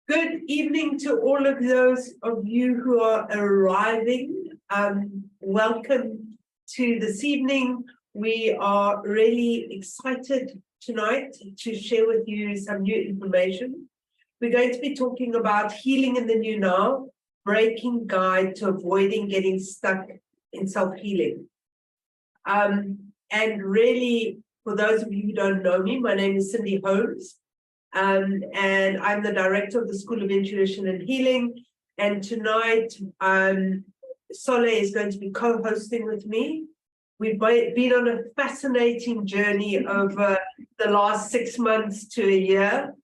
Good evening to all of those of you who are arriving. Welcome to this evening. We are really excited tonight to share with you some new information. We're going to be talking about healing in the new now, breaking guide to avoiding getting stuck in self-healing. And really, for those of you who don't know me, my name is Cindy Holmes. And I'm the director of the School of Intuition and Healing. And tonight, Sole is going to be co-hosting with me. We've been on a fascinating journey over the last 6 months to a year.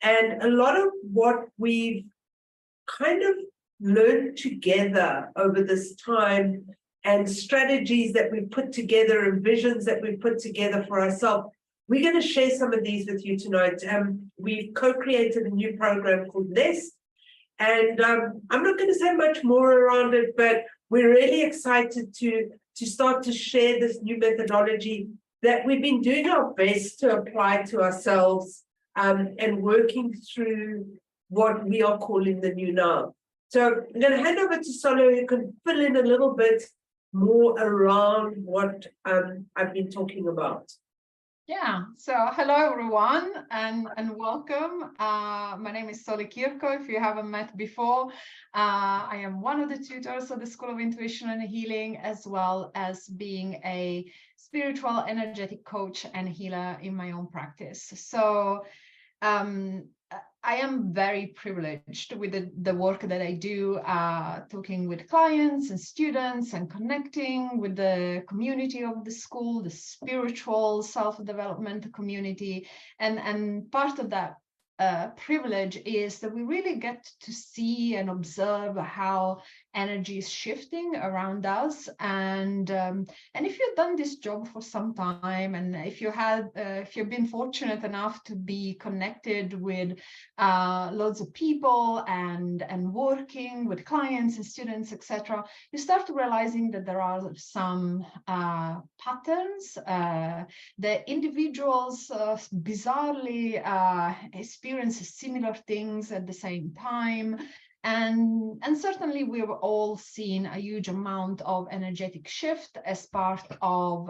And a lot of what we've kind of learned together over this time and strategies that we've put together and visions that we've put together for ourselves, we're going to share some of these with you tonight. We've co-created a new program called Nest, and I'm not going to say much more around it, but we're really excited to start to share this new methodology that we've been doing our best to apply to ourselves and working through what we are calling the new now. So I'm going to hand over to Solo, who can fill in a little bit more around what I've been talking about. Yeah, so hello everyone and welcome. My name is Sole Kirko, if you haven't met before. I am one of the tutors of the School of Intuition and Healing, as well as being a spiritual energetic coach and healer in my own practice. So I am very privileged with the work that I do, talking with clients and students and connecting with the community of the school, the spiritual self-development community. And part of that privilege is that we really get to see and observe how energy is shifting around us. And if you've done this job for some time, and if you've been fortunate enough to be connected with loads of people and working with clients and students, etc., you start realizing that there are some patterns that individuals bizarrely experience similar things at the same time. And certainly we've all seen a huge amount of energetic shift as part of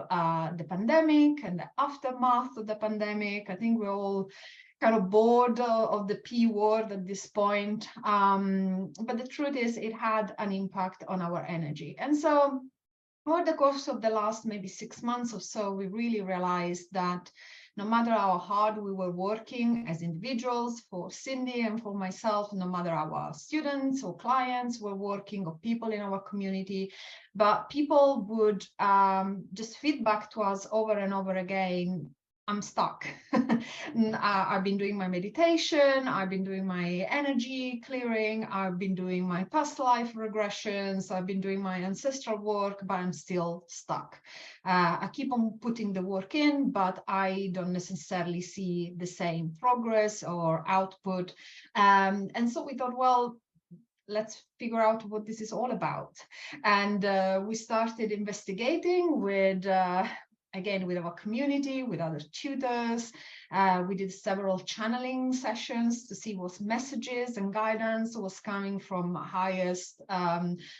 the pandemic and the aftermath of the pandemic. I think we're all kind of bored of the P word at this point. But the truth is it had an impact on our energy. And so over the course of the last maybe 6 months or so, we really realized that no matter how hard we were working as individuals, for Cindy and for myself, no matter how our students or clients were working or people in our community, but people would just feedback to us over and over again, I'm stuck. I've been doing my meditation, I've been doing my energy clearing, I've been doing my past life regressions, I've been doing my ancestral work, but I'm still stuck. I keep on putting the work in, but I don't necessarily see the same progress or output. And so we thought, well, let's figure out what this is all about. And we started investigating with again, with our community, with other tutors. We did several channeling sessions to see what messages and guidance was coming from highest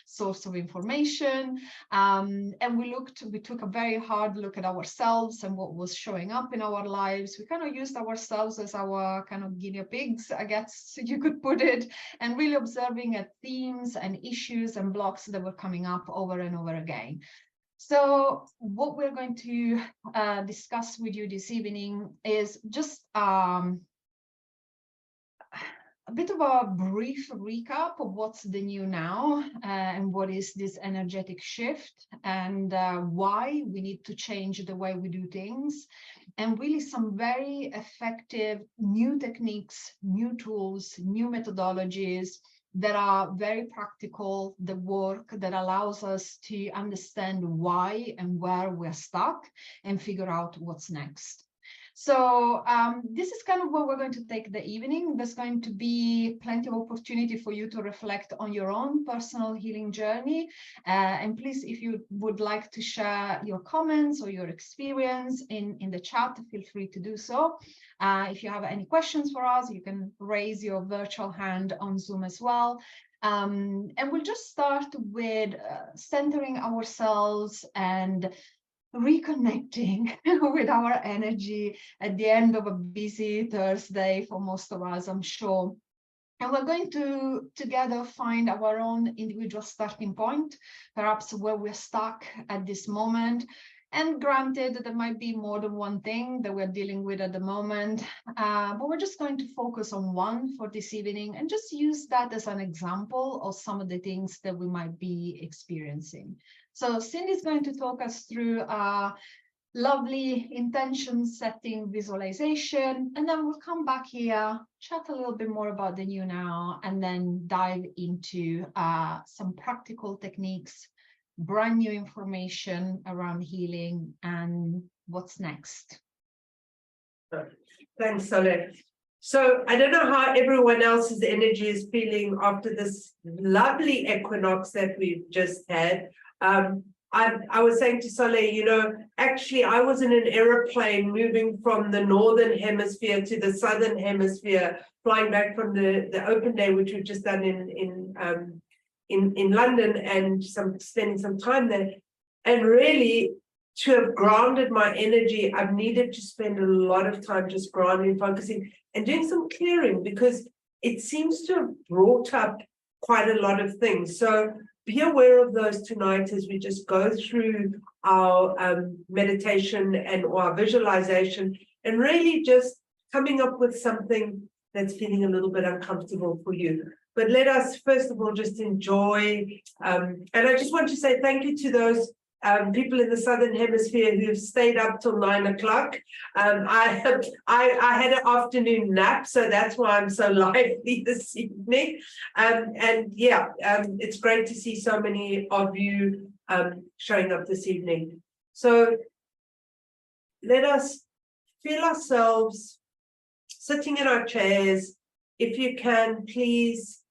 source of information. And we took a very hard look at ourselves and what was showing up in our lives. We kind of used ourselves as our kind of guinea pigs, I guess you could put it, and really observing at themes and issues and blocks that were coming up over and over again. So what we're going to discuss with you this evening is just a bit of a brief recap of what's the new now and what is this energetic shift and why we need to change the way we do things, and really some very effective new techniques, new tools, new methodologies that are very practical, the work that allows us to understand why and where we're stuck and figure out what's next. So this is kind of where we're going to take the evening. There's going to be plenty of opportunity for you to reflect on your own personal healing journey. And please, if you would like to share your comments or your experience in the chat, feel free to do so. If you have any questions for us, you can raise your virtual hand on Zoom as well. And we'll just start with centering ourselves and reconnecting with our energy at the end of a busy Thursday for most of us, I'm sure. And we're going to together find our own individual starting point, perhaps where we're stuck at this moment. And granted, there might be more than one thing that we're dealing with at the moment, but we're just going to focus on one for this evening and just use that as an example of some of the things that we might be experiencing. So Cindy's going to talk us through a lovely intention setting visualization, and then we'll come back here, chat a little bit more about the new now, and then dive into some practical techniques, brand new information around healing, and what's next. Thanks, Solek. So I don't know how everyone else's energy is feeling after this lovely equinox that we've just had. I was saying to Soleh, you know, actually I was in an aeroplane moving from the northern hemisphere to the southern hemisphere, flying back from the open day, which we've just done in London, and spending some time there. And really, to have grounded my energy, I've needed to spend a lot of time just grounding, focusing, and doing some clearing, because it seems to have brought up quite a lot of things. So be aware of those tonight as we just go through our meditation and our visualization, and really just coming up with something that's feeling a little bit uncomfortable for you. But let us first of all just enjoy, and I just want to say thank you to those people in the Southern Hemisphere who've stayed up till 9 o'clock. I had an afternoon nap, so that's why I'm so lively this evening. And yeah, it's great to see so many of you showing up this evening. So let us feel ourselves sitting in our chairs. If you can, please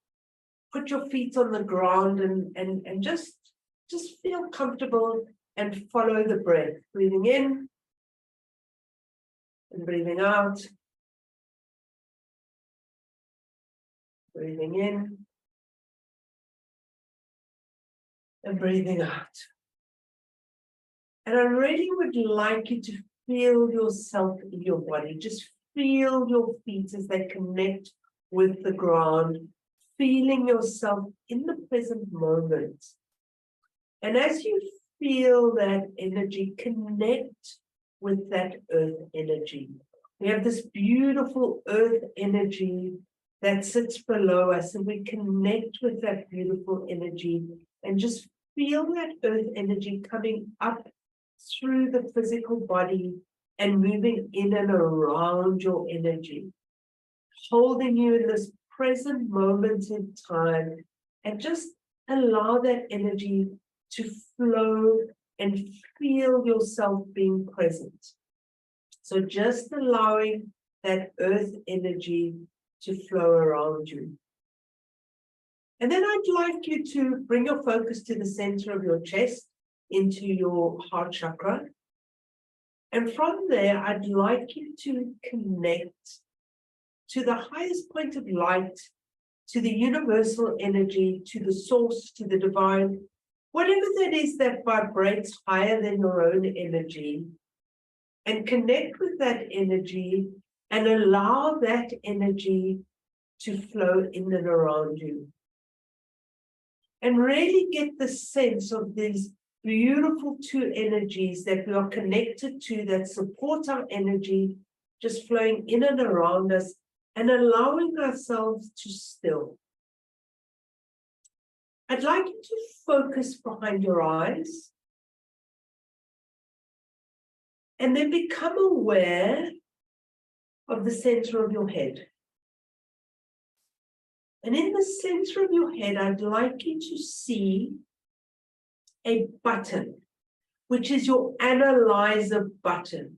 put your feet on the ground and just feel comfortable and follow the breath, breathing in and breathing out, breathing in and breathing out. And I really would like you to feel yourself in your body. Just feel your feet as they connect with the ground, feeling yourself in the present moment. And as you feel that energy, connect with that earth energy. We have this beautiful earth energy that sits below us, and we connect with that beautiful energy and just feel that earth energy coming up through the physical body and moving in and around your energy, holding you in this present moment in time, and just allow that energy to flow and feel yourself being present. So just allowing that earth energy to flow around you. And then I'd like you to bring your focus to the center of your chest, into your heart chakra. And from there, I'd like you to connect to the highest point of light, to the universal energy, to the source, to the divine, whatever that is that vibrates higher than your own energy, and connect with that energy and allow that energy to flow in and around you. And really get the sense of these beautiful two energies that we are connected to, that support our energy, just flowing in and around us and allowing ourselves to still. I'd like you to focus behind your eyes and then become aware of the center of your head. And in the center of your head, I'd like you to see a button, which is your analyzer button.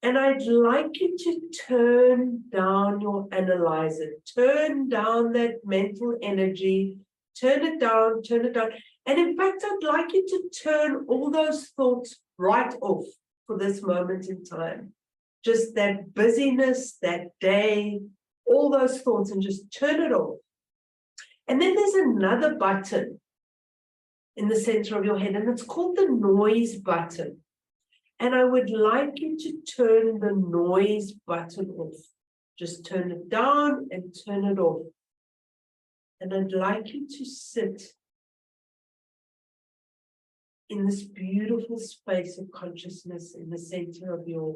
And I'd like you to turn down your analyzer, turn down that mental energy, turn it down, turn it down. And in fact, I'd like you to turn all those thoughts right off for this moment in time. Just that busyness, that day, all those thoughts, and just turn it off. And then there's another button in the center of your head, and it's called the noise button. And I would like you to turn the noise button off. Just turn it down and turn it off. And I'd like you to sit in this beautiful space of consciousness in the center of your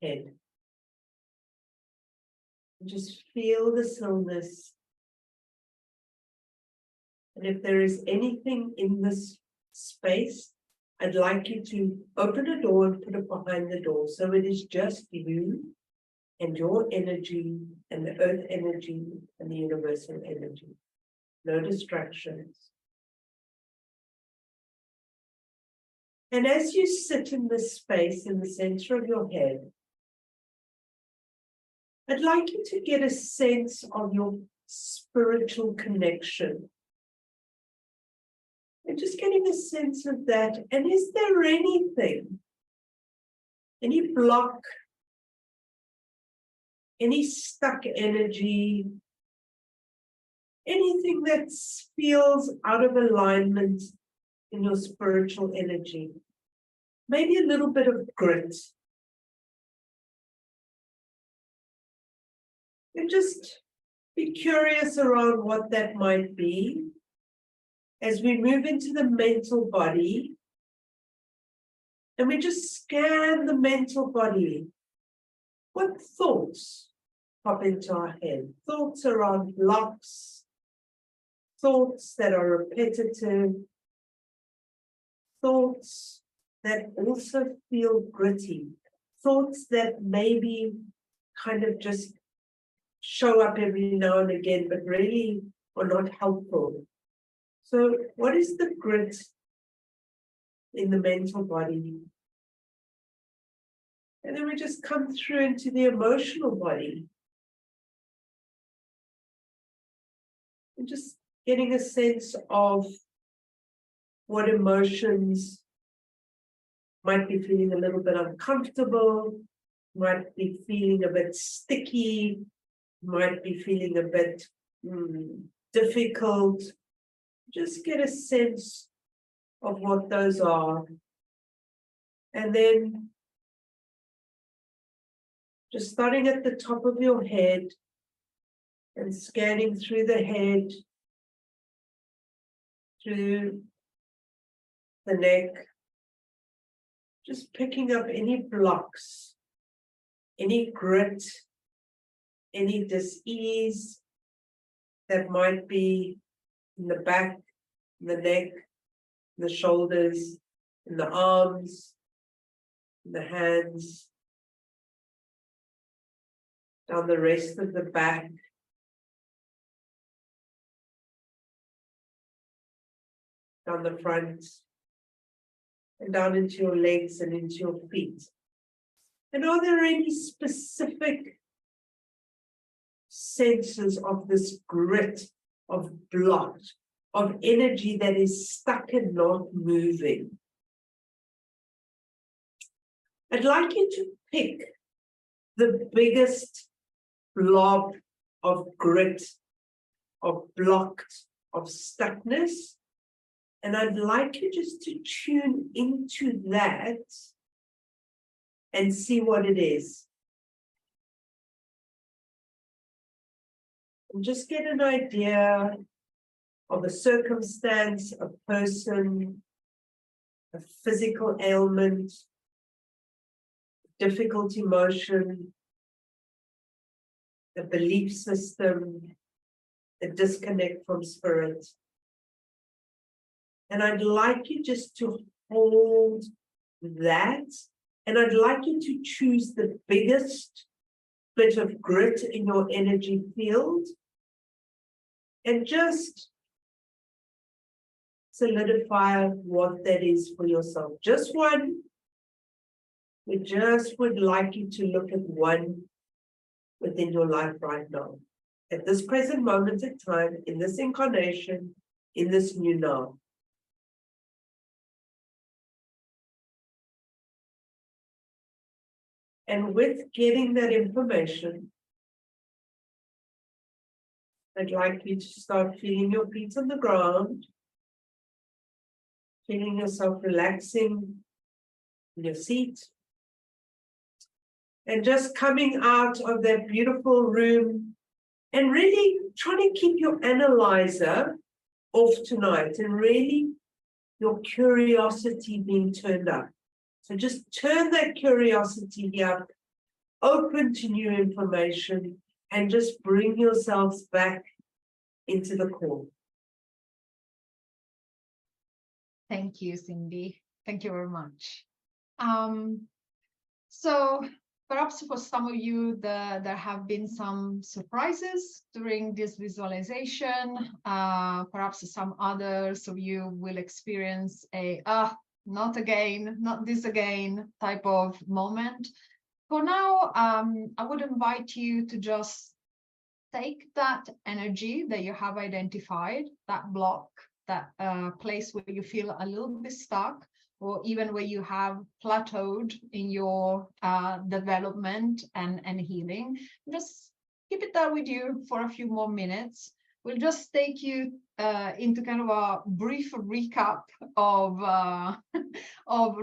head. And just feel the stillness. And if there is anything in this space, I'd like you to open a door and put it behind the door. So it is just you and your energy and the earth energy and the universal energy. No distractions. And as you sit in this space in the center of your head, I'd like you to get a sense of your spiritual connection. And just getting a sense of that. And is there anything, any block, any stuck energy, anything that feels out of alignment in your spiritual energy? Maybe a little bit of grit. And just be curious around what that might be. As we move into the mental body, and we just scan the mental body, what thoughts pop into our head? Thoughts around blocks, thoughts that are repetitive, thoughts that also feel gritty, thoughts that maybe kind of just show up every now and again, but really are not helpful. So what is the grit in the mental body? And then we just come through into the emotional body. And just getting a sense of what emotions might be feeling a little bit uncomfortable, might be feeling a bit sticky, might be feeling a bit difficult. Just get a sense of what those are. And then just starting at the top of your head and scanning through the head, through the neck, just picking up any blocks, any grit, any dis-ease that might be in the back, in the neck, in the shoulders, in the arms, in the hands, down the rest of the back, down the front, and down into your legs and into your feet. And are there any specific senses of this grit, of block, of energy that is stuck and not moving? I'd like you to pick the biggest blob of grit, of blocked, of stuckness, and I'd like you just to tune into that and see what it is. And just get an idea of a circumstance, a person, a physical ailment, difficult emotion, a belief system, a disconnect from spirit. And I'd like you just to hold that, and I'd like you to choose the biggest bit of grit in your energy field and just solidify what that is for yourself. Just one. We just would like you to look at one within your life right now. At this present moment in time, in this incarnation, in this new now. And with getting that information, I'd like you to start feeling your feet on the ground, feeling yourself relaxing in your seat, and just coming out of that beautiful room and really trying to keep your analyzer off tonight and really your curiosity being turned up. So just turn that curiosity up, open to new information, and just bring yourselves back into the core. Thank you, Cindy. Thank you very much. So perhaps for some of you, there have been some surprises during this visualization. Perhaps some others of you will experience a, not again, not this again type of moment. For now, I would invite you to just take that energy that you have identified, that block, that place where you feel a little bit stuck, or even where you have plateaued in your development and healing. Just keep it there with you for a few more minutes. We'll just take you into kind of a brief recap of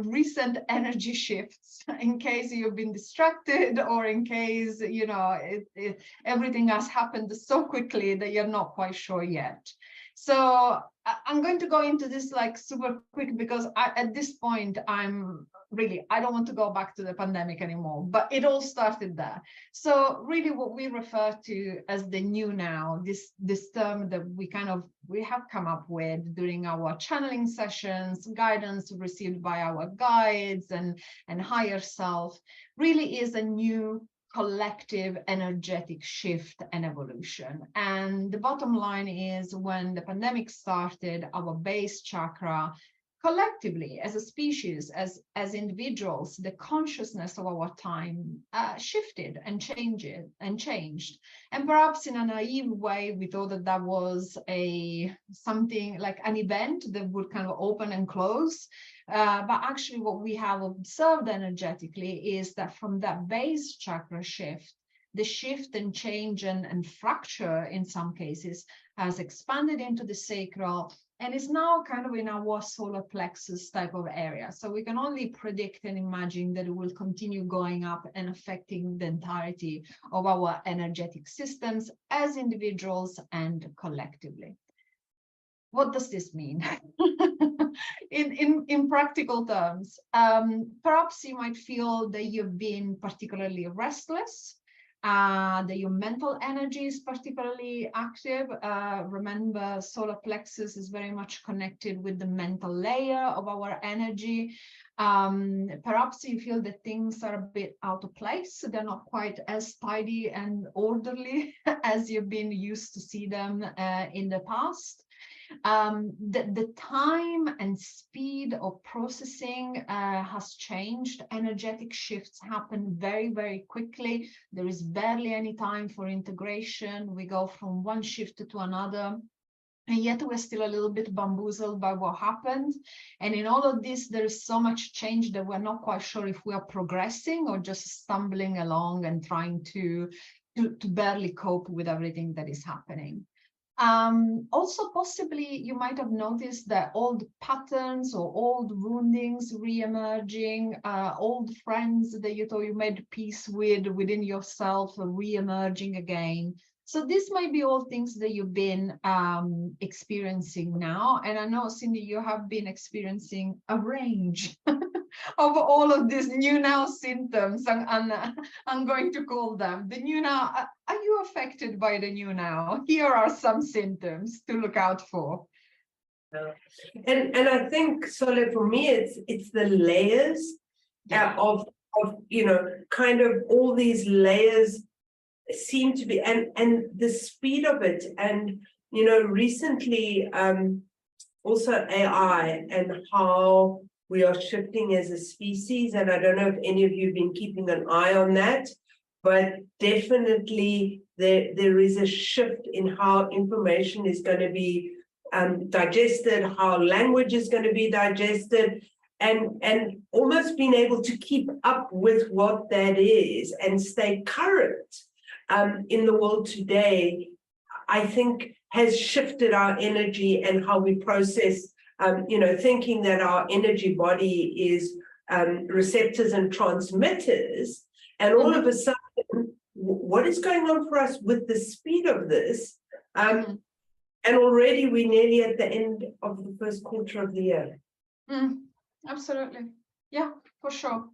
recent energy shifts, in case you've been distracted, or in case everything has happened so quickly that you're not quite sure yet. So I'm going to go into this like super quick, because at this point I don't want to go back to the pandemic anymore, but it all started there. So really what we refer to as the new now, this term that we have come up with during our channeling sessions, guidance received by our guides and higher self, really is a new collective energetic shift and evolution. And the bottom line is, when the pandemic started, our base chakra collectively, as a species, as individuals, the consciousness of our time shifted and changed. And perhaps in a naive way, we thought that was something like an event that would kind of open and close. But actually what we have observed energetically is that from that base chakra shift, the shift and change and fracture in some cases has expanded into the sacral and is now kind of in our solar plexus type of area. So we can only predict and imagine that it will continue going up and affecting the entirety of our energetic systems as individuals and collectively. What does this mean? In practical terms, perhaps you might feel that you've been particularly restless, that your mental energy is particularly active. Remember, solar plexus is very much connected with the mental layer of our energy. Perhaps you feel that things are a bit out of place. They're not quite as tidy and orderly as you've been used to see them in the past. The time and speed of processing has changed. Energetic shifts happen very, very quickly. There is barely any time for integration. We go from one shift to another. And yet we're still a little bit bamboozled by what happened. And in all of this, there is so much change that we're not quite sure if we are progressing or just stumbling along and trying to barely cope with everything that is happening. Also, possibly you might have noticed that old patterns or old woundings re-emerging, old friends that you thought you made peace with within yourself re-emerging again. So this might be all things that you've been experiencing now. And I know, Cindy, you have been experiencing a range of all of these new now symptoms, and I'm going to call them the new now. Are you affected by the new now? Here are some symptoms to look out for. And I think, Sole, for me, it's the layers of kind of all these layers seem to be, and the speed of it, and recently also AI and how we are shifting as a species. And I don't know if any of you have been keeping an eye on that, but definitely there is a shift in how information is going to be digested, how language is going to be digested, and almost being able to keep up with what that is and stay current in the world today, I think has shifted our energy and how we process, thinking that our energy body is receptors and transmitters, and all of a sudden, what is going on for us with the speed of this? And already we're nearly at the end of the first quarter of the year. Absolutely. Yeah, for sure.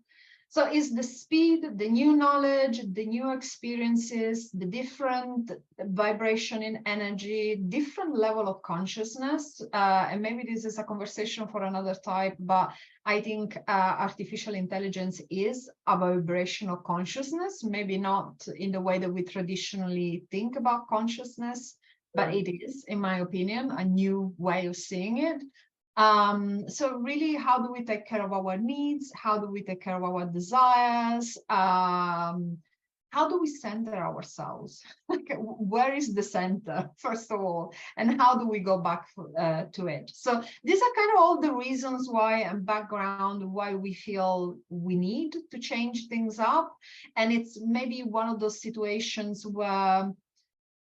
So is the speed, the new knowledge, the new experiences, the different vibration in energy, different level of consciousness, and maybe this is a conversation for another type, but I think artificial intelligence is a vibrational consciousness, maybe not in the way that we traditionally think about consciousness, but it is, in my opinion, a new way of seeing it. So really, how do we take care of our needs? How do we take care of our desires? How do we center ourselves? Where is the center, first of all? And how do we go back to it? So these are kind of all the reasons why, and background why we feel we need to change things up. And it's maybe one of those situations where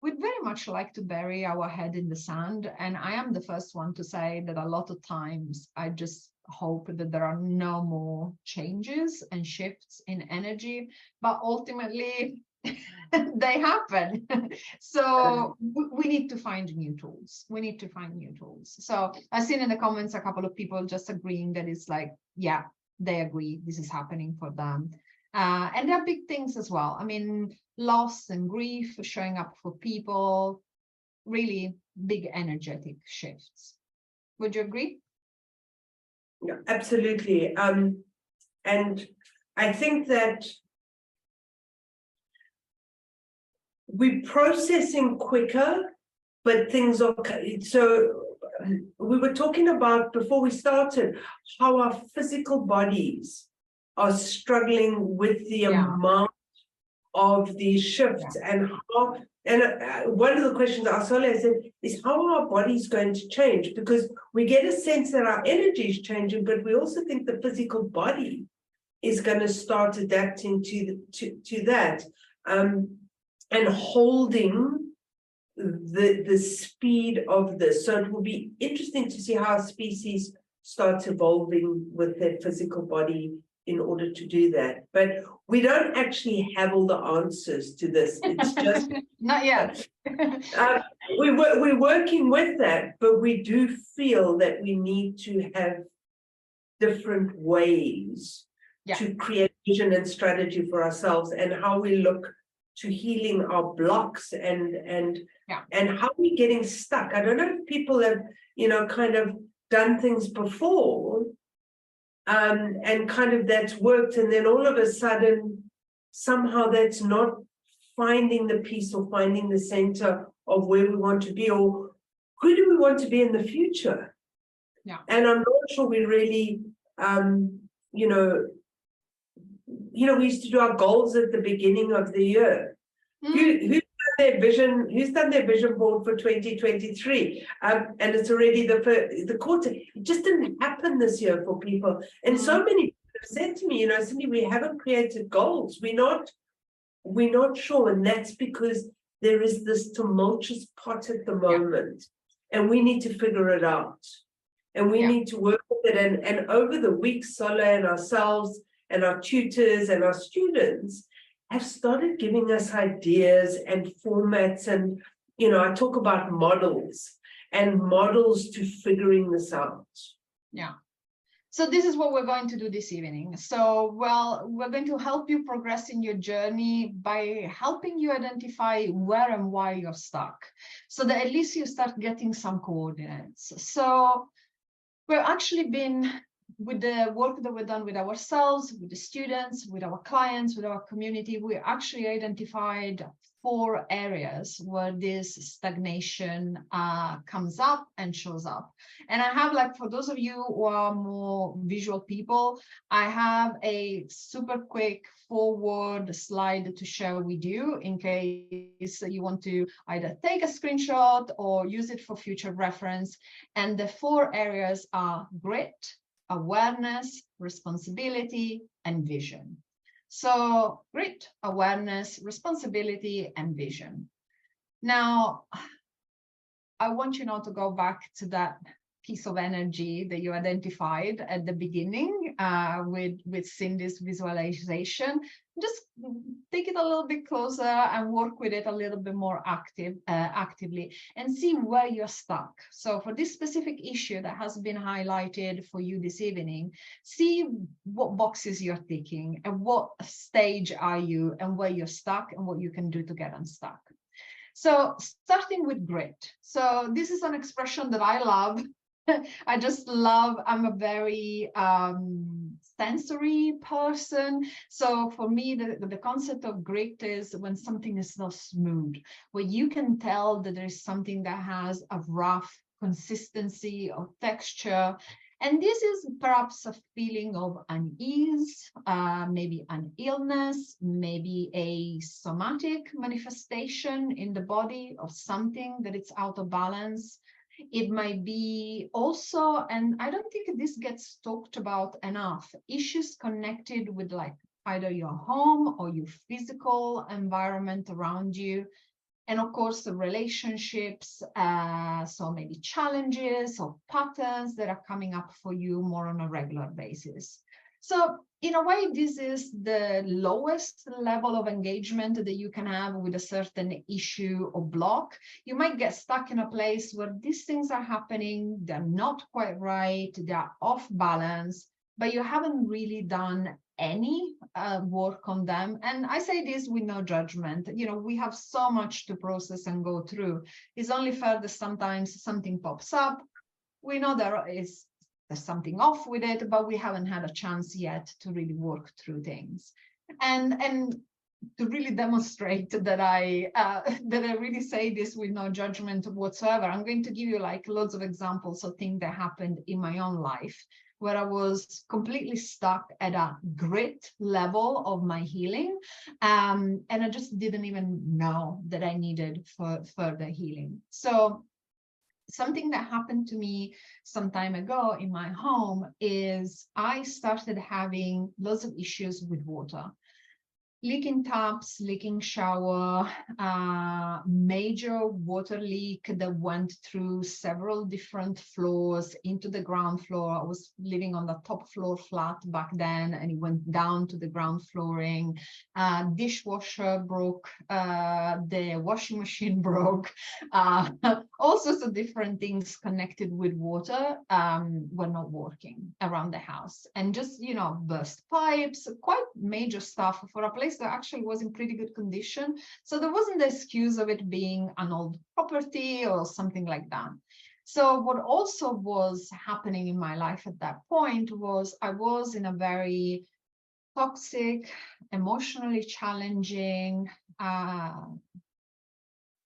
we'd very much like to bury our head in the sand. And I am the first one to say that a lot of times I just hope that there are no more changes and shifts in energy, but ultimately they happen. So we need to find new tools. We need to find new tools. So I've seen in the comments a couple of people just agreeing that it's like, yeah, they agree this is happening for them. And there are big things as well. I mean, loss and grief showing up for people, really big energetic shifts. Would you agree? Yeah, absolutely. And I think that we're processing quicker, but things are, so we were talking about before we started how our physical bodies are struggling with the amount of these shifts, and how, and one of the questions I said is how are our bodies going to change? Because we get a sense that our energy is changing, but we also think the physical body is going to start adapting to that, and holding the speed of this. So it will be interesting to see how a species starts evolving with their physical body in order to do that. But we don't actually have all the answers to this. It's just not yet. We're working with that, but we do feel that we need to have different ways to create vision and strategy for ourselves, and how we look to healing our blocks, and how we're getting stuck. I don't know if people have, kind of done things before, and kind of that's worked, and then all of a sudden, somehow that's not finding the peace or finding the center of where we want to be, or who do we want to be in the future? And I'm not sure we really, we used to do our goals at the beginning of the year. Who's done their vision board for 2023? And it's already the quarter. It just didn't happen this year for people. And so many people have said to me, Cindy, we haven't created goals. We're not sure. And that's because there is this tumultuous pot at the moment. And we need to figure it out. And we need to work with it. And over the weeks, Sola and ourselves and our tutors and our students have started giving us ideas and formats. And, I talk about models to figuring this out. Yeah. So this is what we're going to do this evening. So, we're going to help you progress in your journey by helping you identify where and why you're stuck, so that at least you start getting some coordinates. So we've actually been with the work that we've done with ourselves, with the students, with our clients, with our community, we actually identified 4 areas where this stagnation comes up and shows up. And I have, like, for those of you who are more visual people, I have a super quick forward slide to share with you in case you want to either take a screenshot or use it for future reference. And the 4 areas are grit, awareness, responsibility, and vision. So grit, awareness, responsibility, and vision. Now, I want you now to go back to that piece of energy that you identified at the beginning with Cindy's visualization. Just take it a little bit closer and work with it a little bit more actively and see where you're stuck. So for this specific issue that has been highlighted for you this evening, see what boxes you're ticking and what stage are you and where you're stuck and what you can do to get unstuck. So starting with grit. So this is an expression that I love. I just love, I'm a very sensory person. So for me, the concept of grit is when something is not smooth, where you can tell that there's something that has a rough consistency or texture. And this is perhaps a feeling of unease, maybe an illness, maybe a somatic manifestation in the body of something that it's out of balance. It might be also, and I don't think this gets talked about enough, issues connected with like either your home or your physical environment around you. And of course, the relationships, so maybe challenges or patterns that are coming up for you more on a regular basis. So in a way, this is the lowest level of engagement that you can have with a certain issue or block. You might get stuck in a place where these things are happening, they're not quite right, they're off balance, but you haven't really done any work on them. And I say this with no judgment. You know, we have so much to process and go through. It's only fair that sometimes something pops up. We know there's something off with it, but we haven't had a chance yet to really work through things. And to really demonstrate that I really say this with no judgment whatsoever, I'm going to give you like loads of examples of things that happened in my own life where I was completely stuck at a grit level of my healing. And I just didn't even know that I needed further healing. So something that happened to me some time ago in my home is I started having lots of issues with water. Leaking taps, leaking shower, major water leak that went through several different floors into the ground floor. I was living on the top floor flat back then, and it went down to the ground flooring. Dishwasher broke, the washing machine broke. All sorts of different things connected with water were not working around the house. And just, you know, burst pipes, quite major stuff for a place that actually was in pretty good condition. So there wasn't the excuse of it being an old property or something like that. So what also was happening in my life at that point was I was in a very toxic, emotionally challenging,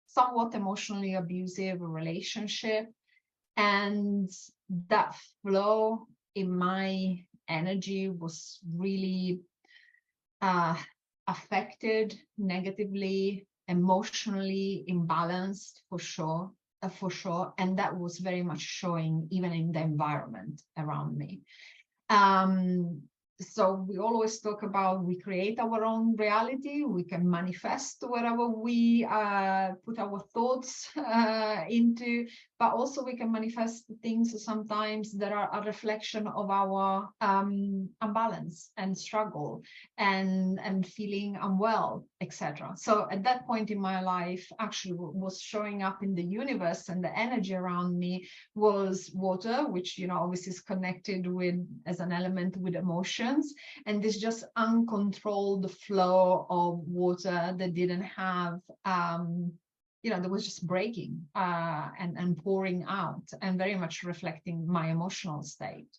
somewhat emotionally abusive relationship. And that flow in my energy was really affected negatively, emotionally imbalanced for sure. And that was very much showing even in the environment around me. So we always talk about we create our own reality. We can manifest wherever we put our thoughts into, but also we can manifest things sometimes that are a reflection of our imbalance and struggle and feeling unwell, etc. So at that point in my life, actually what was showing up in the universe and the energy around me was water, which, you know, obviously is connected with as an element with emotions. And this just uncontrolled flow of water that didn't have, you know, that was just breaking and pouring out and very much reflecting my emotional state.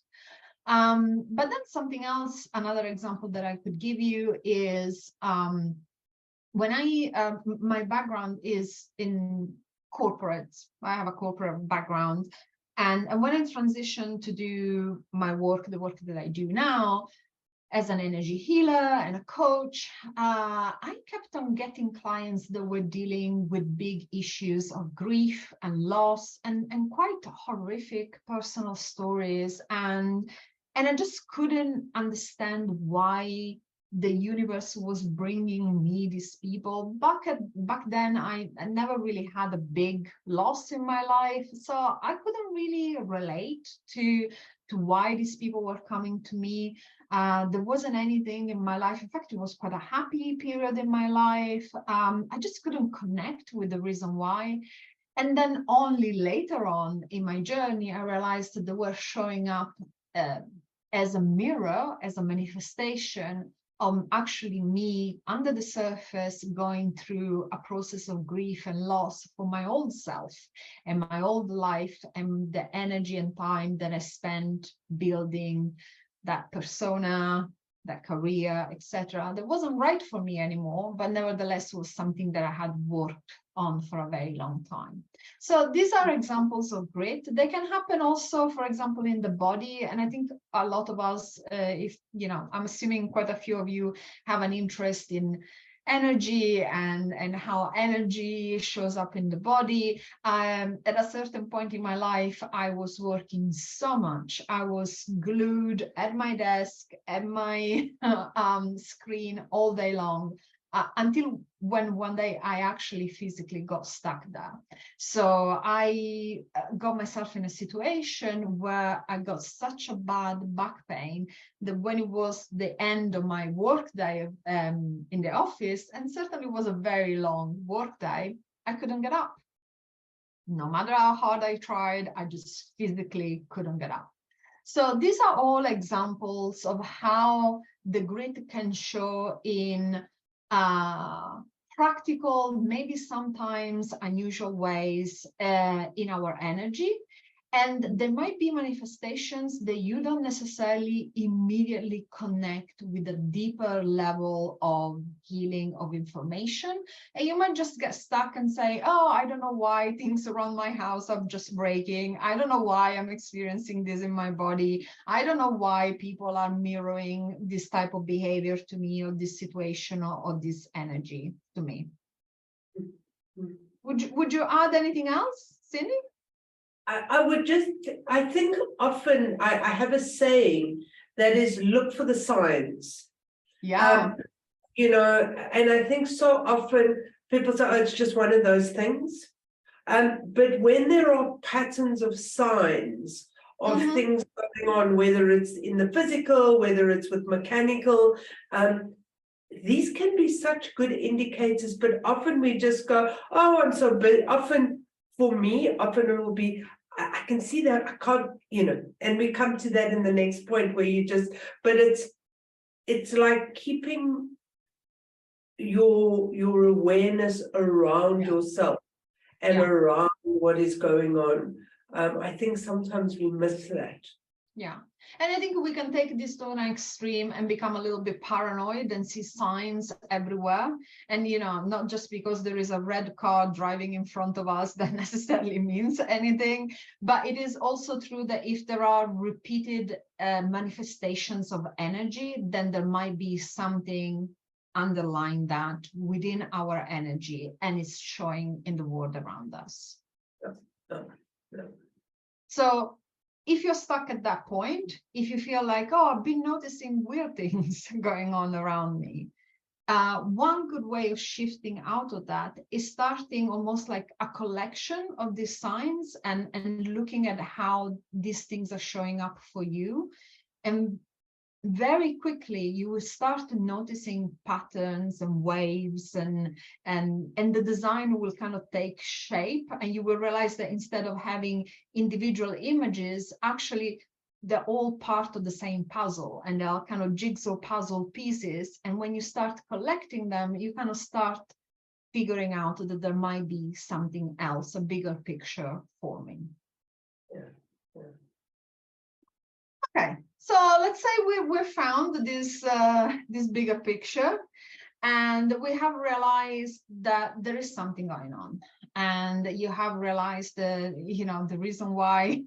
But then something else, another example that I could give you is when my background is in corporate. I have a corporate background. And when I transitioned to do my work, the work that I do now, as an energy healer and a coach, I kept on getting clients that were dealing with big issues of grief and loss and quite horrific personal stories. And I just couldn't understand why the universe was bringing me these people. Back then, I never really had a big loss in my life, so I couldn't really relate to why these people were coming to me. There wasn't anything in my life. In fact, it was quite a happy period in my life. I just couldn't connect with the reason why. And then only later on in my journey, I realized that they were showing up as a mirror, as a manifestation of actually me under the surface going through a process of grief and loss for my old self and my old life and the energy and time that I spent building that persona, that career, etc. That wasn't right for me anymore, but nevertheless was something that I had worked on for a very long time. So these are examples of grit. They can happen also, for example, in the body. And I think a lot of us, if you know, I'm assuming quite a few of you have an interest in energy and how energy shows up in the body. At a certain point in my life, I was working so much. I was glued at my desk, at my screen all day long. Until when one day I actually physically got stuck there. So I got myself in a situation where I got such a bad back pain that when it was the end of my work day in the office, and certainly was a very long work day, I couldn't get up. No matter how hard I tried, I just physically couldn't get up. So these are all examples of how the grit can show in practical, maybe sometimes unusual ways in our energy. And there might be manifestations that you don't necessarily immediately connect with a deeper level of healing of information. And you might just get stuck and say, oh, I don't know why things around my house are just breaking. I don't know why I'm experiencing this in my body. I don't know why people are mirroring this type of behavior to me, or this situation, or this energy to me. Would you add anything else, Cindy? I would just, I think often I have a saying that is, look for the signs. Yeah. You know, and I think so often people say, oh, it's just one of those things. But when there are patterns of signs of things going on, whether it's in the physical, whether it's with mechanical, these can be such good indicators, but often we just go, oh, I'm so big. Often for me, often it will be, I can see that, I can't, you know, and we come to that in the next point where you just, but it's like keeping your awareness around yourself and around what is going on. I think sometimes we miss that. Yeah. And I think we can take this to an extreme and become a little bit paranoid and see signs everywhere. And, you know, not just because there is a red car driving in front of us that necessarily means anything, but it is also true that if there are repeated manifestations of energy, then there might be something underlying that within our energy, and it's showing in the world around us. So if you're stuck at that point, if you feel like, oh, I've been noticing weird things going on around me, one good way of shifting out of that is starting almost like a collection of these signs and looking at how these things are showing up for you. And very quickly you will start noticing patterns and waves, and the design will kind of take shape, and you will realize that instead of having individual images, actually they're all part of the same puzzle, and they are kind of jigsaw puzzle pieces. And when you start collecting them, you kind of start figuring out that there might be something else, a bigger picture forming. Yeah. Okay, So let's say we found this bigger picture, and we have realized that there is something going on. And you have realized that, the reason why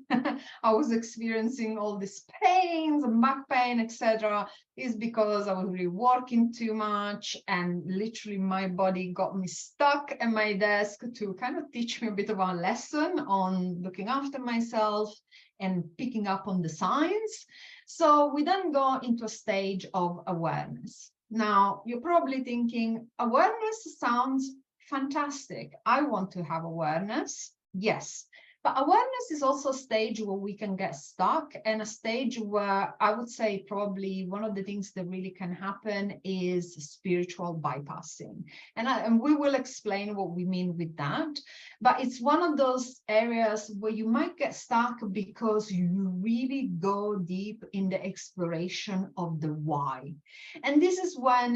I was experiencing all these pains and back pain, etc., is because I was really working too much, and literally my body got me stuck at my desk to kind of teach me a bit of a lesson on looking after myself and picking up on the signs. So we then go into a stage of awareness. Now, you're probably thinking, awareness sounds fantastic. I want to have awareness. Yes. But awareness is also a stage where we can get stuck, and a stage where I would say probably one of the things that really can happen is spiritual bypassing. And we will explain what we mean with that. But it's one of those areas where you might get stuck because you really go deep in the exploration of the why. And this is when,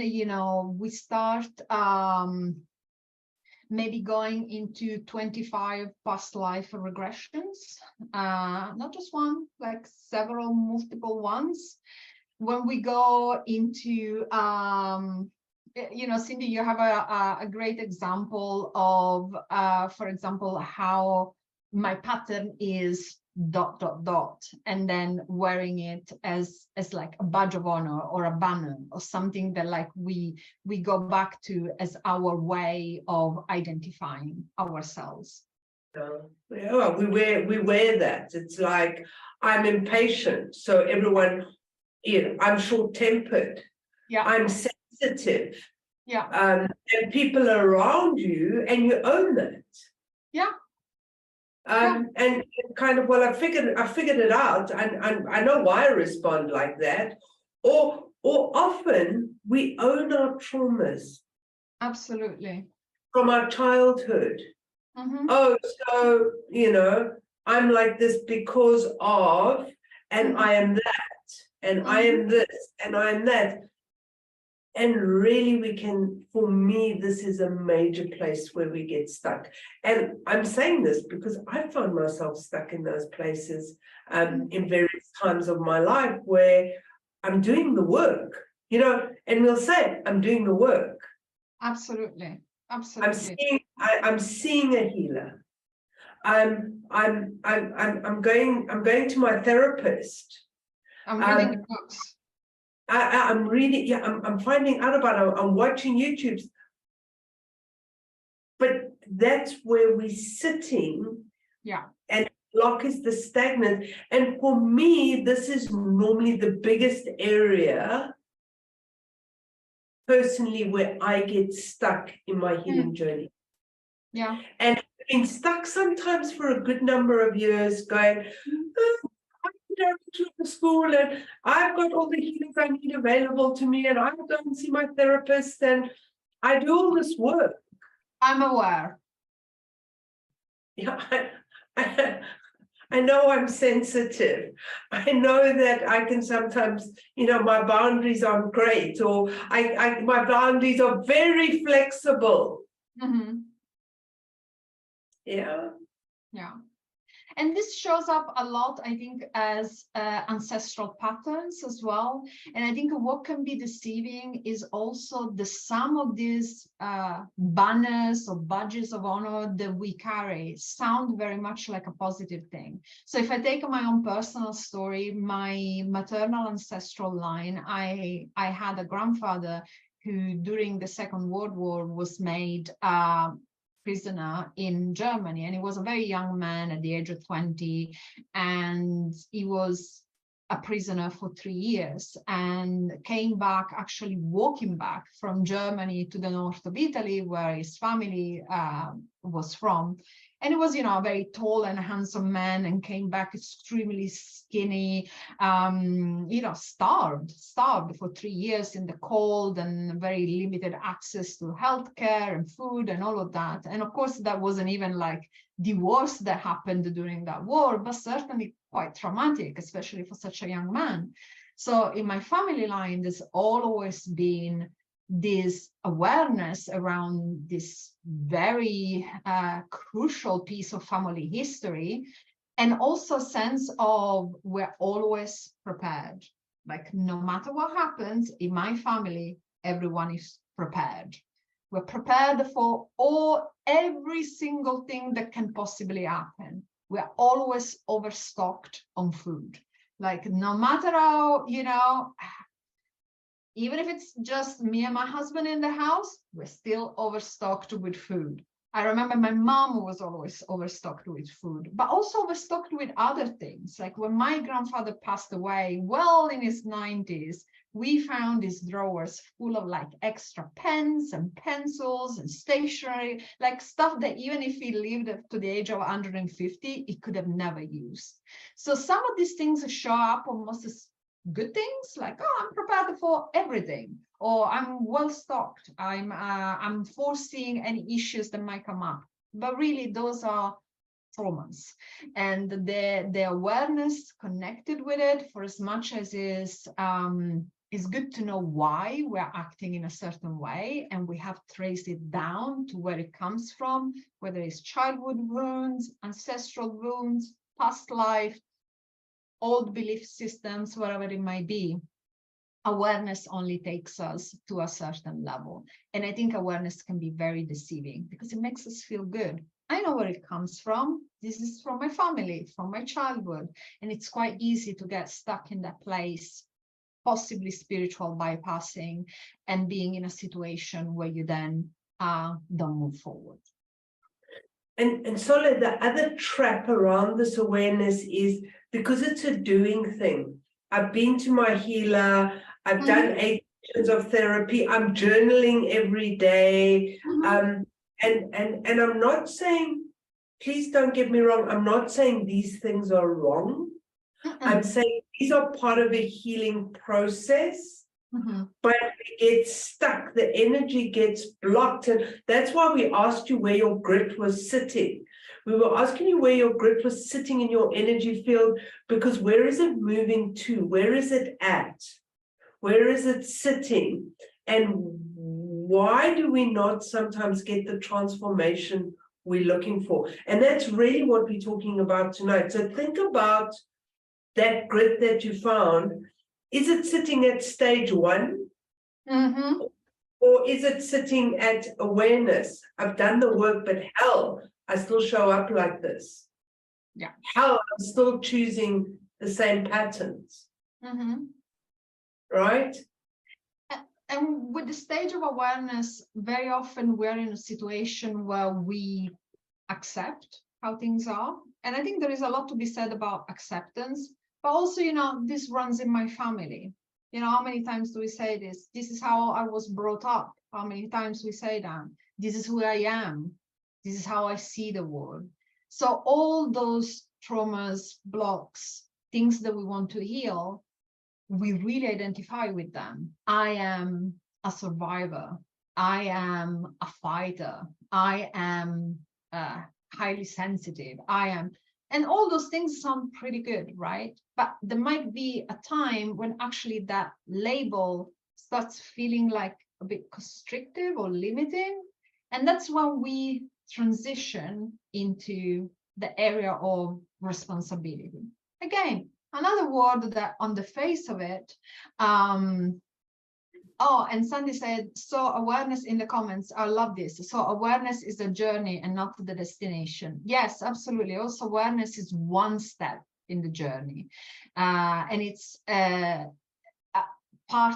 we start maybe going into 25 past life regressions, not just one, like several multiple ones. When we go into, Cindy, you have a great example of, for example, how my pattern is ... and then wearing it as like a badge of honor or a banner or something that like we go back to as our way of identifying ourselves. Yeah, we wear that. It's like, I'm impatient, so everyone, I'm short-tempered. Yeah, I'm sensitive. Yeah. And people are around you, and you own that. Yeah. And kind of, well, I figured it out, and I know why I respond like that. Or often we own our traumas. Absolutely. From our childhood. Mm-hmm. Oh, so I'm like this because of, and I am that, and I am this, and I am that. And really, we can, for me, this is a major place where we get stuck. And I'm saying this because I found myself stuck in those places in various times of my life where I'm doing the work, and we'll say, I'm doing the work. Absolutely. Absolutely. I'm seeing a healer. I'm going to my therapist. I'm reading books. I'm reading, yeah, I'm finding out about it. I'm watching YouTubes. But that's where we're sitting. Yeah. And block is the stagnant. And for me, this is normally the biggest area personally where I get stuck in my healing journey. Yeah. And I've been stuck sometimes for a good number of years going, I'm to the school and I've got all the healings I need available to me, and I go and see my therapist and I do all this work. I'm aware. Yeah, I know I'm sensitive. I know that I can sometimes, my boundaries aren't great, or my boundaries are very flexible. Mm-hmm. Yeah. Yeah. And this shows up a lot, I think, as ancestral patterns as well. And I think what can be deceiving is also the sum of these banners or badges of honor that we carry sound very much like a positive thing. So if I take my own personal story, my maternal ancestral line, I had a grandfather who during the Second World War was made prisoner in Germany, and he was a very young man at the age of 20, and he was a prisoner for 3 years and came back, actually walking back from Germany to the north of Italy where his family was from. And he was, a very tall and handsome man, and came back extremely skinny, starved for 3 years in the cold, and very limited access to healthcare and food and all of that. And of course, that wasn't even like the worst that happened during that war, but certainly quite traumatic, especially for such a young man. So in my family line, there's always been this awareness around this very crucial piece of family history. And also a sense of we're always prepared. Like no matter what happens in my family, everyone is prepared. We're prepared for every single thing that can possibly happen. We're always overstocked on food. Like no matter how, even if it's just me and my husband in the house, we're still overstocked with food. I remember my mom was always overstocked with food, but also overstocked with other things. Like when my grandfather passed away, well in his 90s, we found his drawers full of like extra pens and pencils and stationery, like stuff that even if he lived to the age of 150, he could have never used. So some of these things show up almost as good things, like, oh, I'm prepared for everything, or I'm well stocked, I'm foreseeing any issues that might come up. But really those are traumas, and the awareness connected with it, for as much as is good to know why we're acting in a certain way, and we have traced it down to where it comes from, whether it's childhood wounds, ancestral wounds, past life, old belief systems, whatever it might be. Awareness only takes us to a certain level. And I think awareness can be very deceiving because it makes us feel good. I know where it comes from. This is from my family, from my childhood. And it's quite easy to get stuck in that place, possibly spiritual bypassing, and being in a situation where you then don't move forward. And so the other trap around this awareness is because it's a doing thing. I've been to my healer, I've done 8 sessions of therapy, I'm journaling every day. And I'm not saying, please don't get me wrong, I'm not saying these things are wrong. I'm saying these are part of a healing process. But it gets stuck, the energy gets blocked. And that's why we asked you where your grit was sitting. We were asking you where your grit was sitting in your energy field, because where is it moving to? Where is it at? Where is it sitting? And why do we not sometimes get the transformation we're looking for? And that's really what we're talking about tonight. So think about that grit that you found. Is it sitting at stage 1? Or is it sitting at awareness? I've done the work, but hell, I still show up like this. Yeah. Hell, I'm still choosing the same patterns. Right? And with the stage of awareness, very often we're in a situation where we accept how things are. And I think there is a lot to be said about acceptance. But also, this runs in my family. How many times do we say this? This is how I was brought up. How many times we say that? This is who I am. This is how I see the world. So all those traumas, blocks, things that we want to heal, we really identify with them. I am a survivor. I am a fighter. I am highly sensitive. And all those things sound pretty good, right? But there might be a time when actually that label starts feeling like a bit constrictive or limiting. And that's when we transition into the area of responsibility. Again, another word that on the face of it, and Sandy said, so awareness in the comments, I love this. So awareness is a journey and not the destination. Yes, absolutely. Also, awareness is one step in the journey. And it's part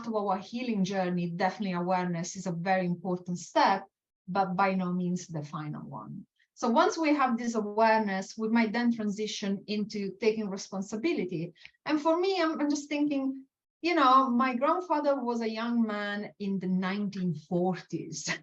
of our healing journey. Definitely awareness is a very important step, but by no means the final one. So once we have this awareness, we might then transition into taking responsibility. And for me, I'm just thinking, my grandfather was a young man in the 1940s.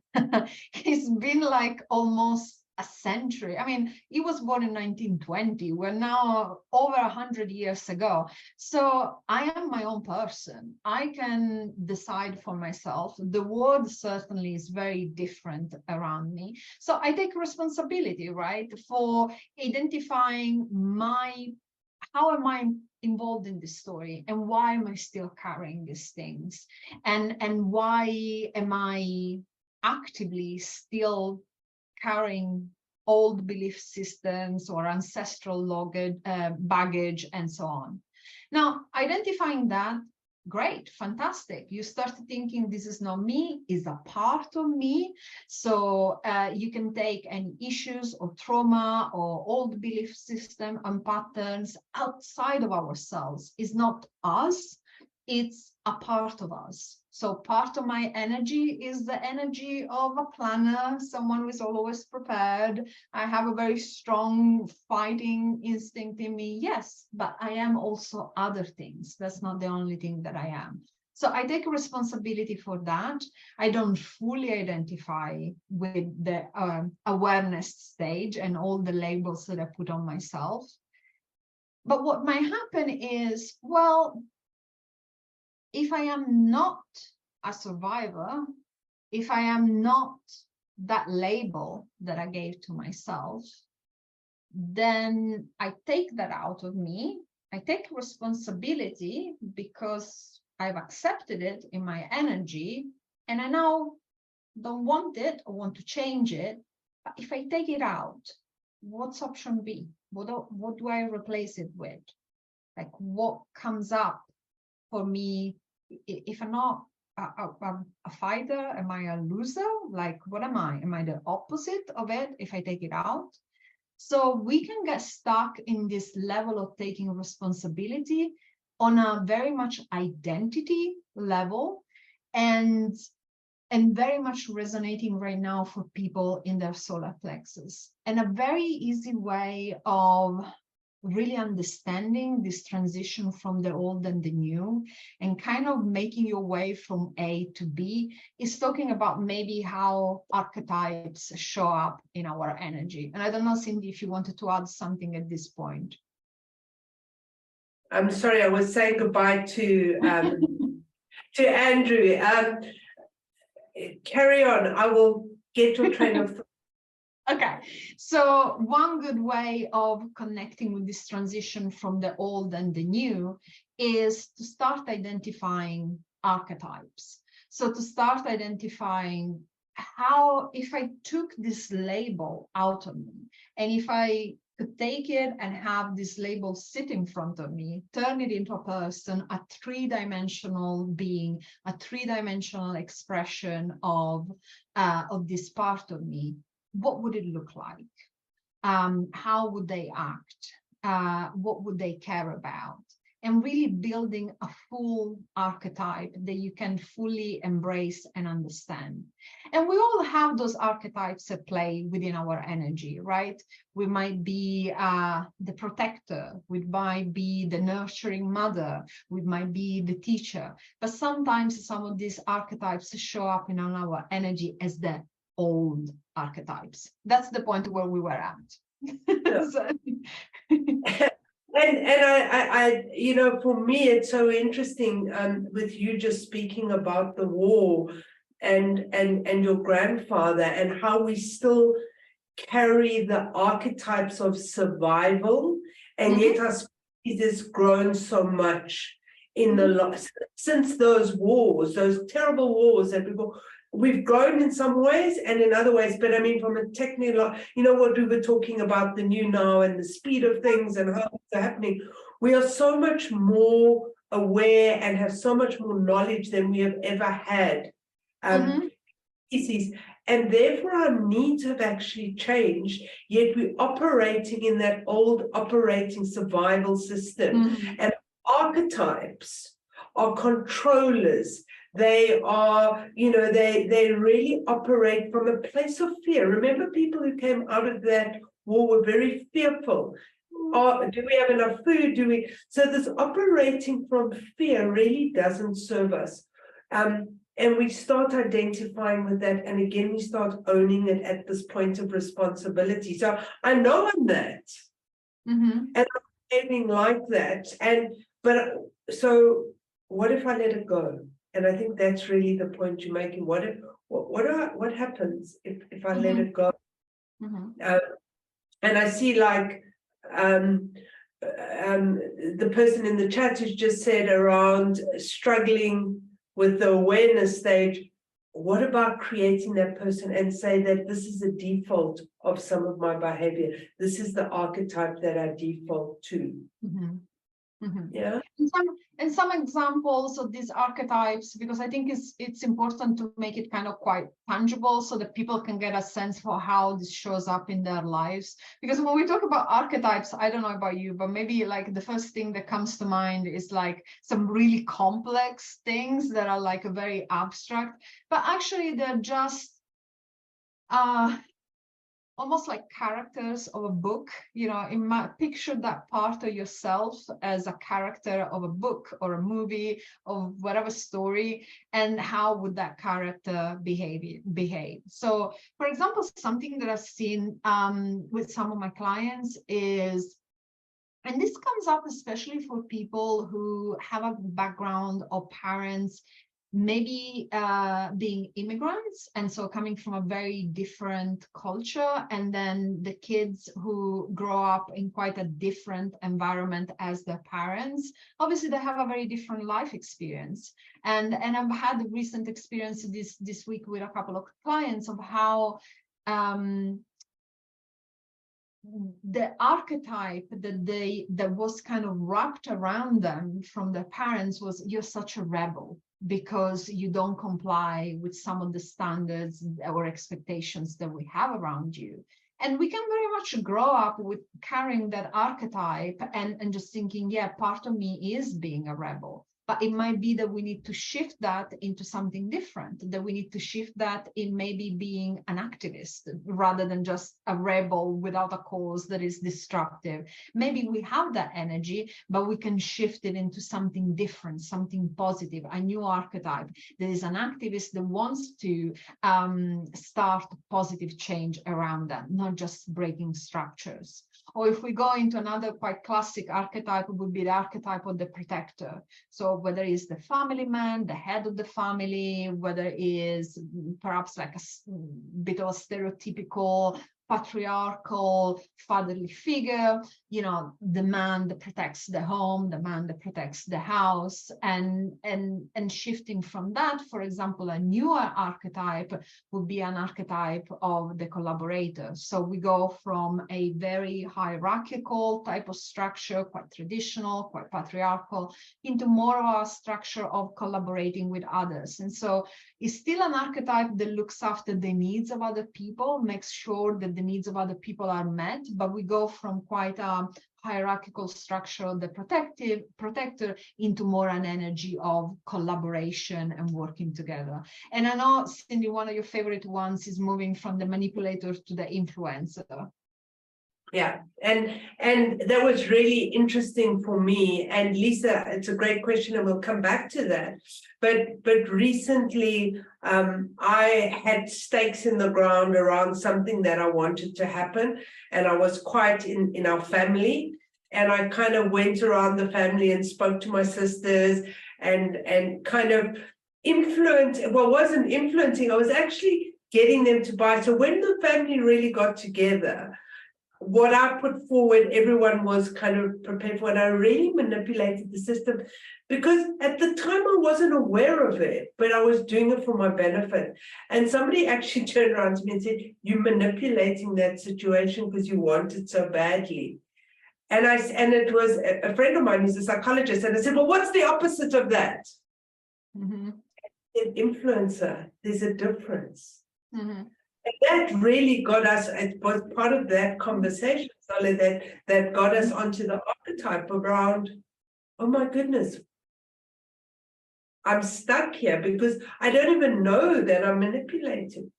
He's been like almost a century. I mean, he was born in 1920. We're now over 100 years ago. So I am my own person. I can decide for myself. The world certainly is very different around me. So I take responsibility, right, for identifying how am I involved in this story, and why am I still carrying these things, and why am I actively still carrying old belief systems or ancestral baggage and so on. Now, identifying that, great, fantastic. You start thinking this is not me, is a part of me. So you can take any issues or trauma or old belief system and patterns outside of ourselves. It's not us, it's a part of us. So part of my energy is the energy of a planner, someone who is always prepared. I have a very strong fighting instinct in me, yes, but I am also other things. That's not the only thing that I am. So I take responsibility for that. I don't fully identify with the awareness stage and all the labels that I put on myself. But what might happen is, well, if I am not a survivor, if I am not that label that I gave to myself, then I take that out of me. I take responsibility because I've accepted it in my energy, and I now don't want it or want to change it. But if I take it out, what's option B? What do I replace it with? Like, what comes up for me? If I'm not a fighter, am I a loser? Like, what am I? Am I the opposite of it if I take it out? So we can get stuck in this level of taking responsibility on a very much identity level, and very much resonating right now for people in their solar plexus. And a very easy way of really understanding this transition from the old and the new and kind of making your way from A to B is talking about maybe how archetypes show up in our energy. And I don't know, Cindy, if you wanted to add something at this point. I'm sorry, I was saying goodbye to Andrew. Carry on. I will get your train of thought. Okay, so one good way of connecting with this transition from the old and the new is to start identifying archetypes. So to start identifying how, if I took this label out of me, and if I could take it and have this label sit in front of me, turn it into a person, a three-dimensional being, a three-dimensional expression of this part of me, what would it look like? How would they act? What would they care about? And really building a full archetype that you can fully embrace and understand. And we all have those archetypes at play within our energy, right? We might be the protector, we might be the nurturing mother, we might be the teacher, but sometimes some of these archetypes show up in our energy as the old archetypes. That's the point where we were at. And I, you know, for me, it's so interesting with you just speaking about the war and your grandfather and how we still carry the archetypes of survival, and yet our species has grown so much in the since those wars, those terrible wars that we've grown in some ways and in other ways, but I mean, from a technical, you know, what we were talking about, the new now and the speed of things and how things are happening, we are so much more aware and have so much more knowledge than we have ever had. Species, and therefore our needs have actually changed, yet we're operating in that old operating survival system. And archetypes are controllers. They are, you know, they really operate from a place of fear. Remember, people who came out of that war were very fearful. Do we have enough food? So this operating from fear really doesn't serve us. And we start identifying with that, and again, we start owning it at this point of responsibility. So I know I'm that, and I'm behaving like that. But so what if I let it go? And I think that's really the point you're making. What happens if I let it go? And I see, like, the person in the chat who's just said around struggling with the awareness stage, what about creating that person and say that this is a default of some of my behavior? This is the archetype that I default to. Mm-hmm. Mm-hmm. Yeah. And some examples of these archetypes, because I think it's important to make it kind of quite tangible so that people can get a sense for how this shows up in their lives. Because when we talk about archetypes, I don't know about you, but maybe like the first thing that comes to mind is like some really complex things that are like very abstract, but actually they're just almost like characters of a book. Picture that part of yourself as a character of a book or a movie of whatever story, and how would that character behave. So for example, something that I've seen with some of my clients is, and this comes up especially for people who have a background or parents maybe being immigrants, and so coming from a very different culture, and then the kids who grow up in quite a different environment as their parents. Obviously they have a very different life experience, and I've had recent experience this week with a couple of clients of how the archetype that was kind of wrapped around them from their parents was, you're such a rebel because you don't comply with some of the standards or expectations that we have around you. And we can very much grow up with carrying that archetype and just thinking, yeah, part of me is being a rebel. But it might be that we need to shift that into something different, that we need to shift that in maybe being an activist rather than just a rebel without a cause that is destructive. Maybe we have that energy, but we can shift it into something different, something positive, a new archetype. There is an activist that wants to start positive change around them, not just breaking structures. Or if we go into another quite classic archetype, it would be the archetype of the protector. So whether it's the family man, the head of the family, whether it is perhaps like a bit of a stereotypical patriarchal fatherly figure, the man that protects the home, the man that protects the house, and shifting from that, for example, a newer archetype would be an archetype of the collaborator. So we go from a very hierarchical type of structure, quite traditional, quite patriarchal, into more of a structure of collaborating with others. And so it's still an archetype that looks after the needs of other people, makes sure that the needs of other people are met, but we go from quite a hierarchical structure of the protector into more an energy of collaboration and working together. And I know, Cindy, one of your favorite ones is moving from the manipulator to the influencer. Yeah, and that was really interesting for me. And Lisa, it's a great question, and we'll come back to that. But recently, I had stakes in the ground around something that I wanted to happen, and I was quite in our family. And I kind of went around the family and spoke to my sisters and kind of influenced. Well, wasn't influencing. I was actually getting them to buy. So when the family really got together, what I put forward, everyone was kind of prepared for it. I really manipulated the system because at the time I wasn't aware of it, but I was doing it for my benefit. And somebody actually turned around to me and said, "You're manipulating that situation because you want it so badly." And it was a friend of mine who's a psychologist, and I said, "Well, what's the opposite of that?" Mm-hmm. An influencer. There's a difference. Mm-hmm. And that really got us, it was part of that conversation, Solly, that got us onto the archetype around, oh my goodness, I'm stuck here because I don't even know that I'm manipulating.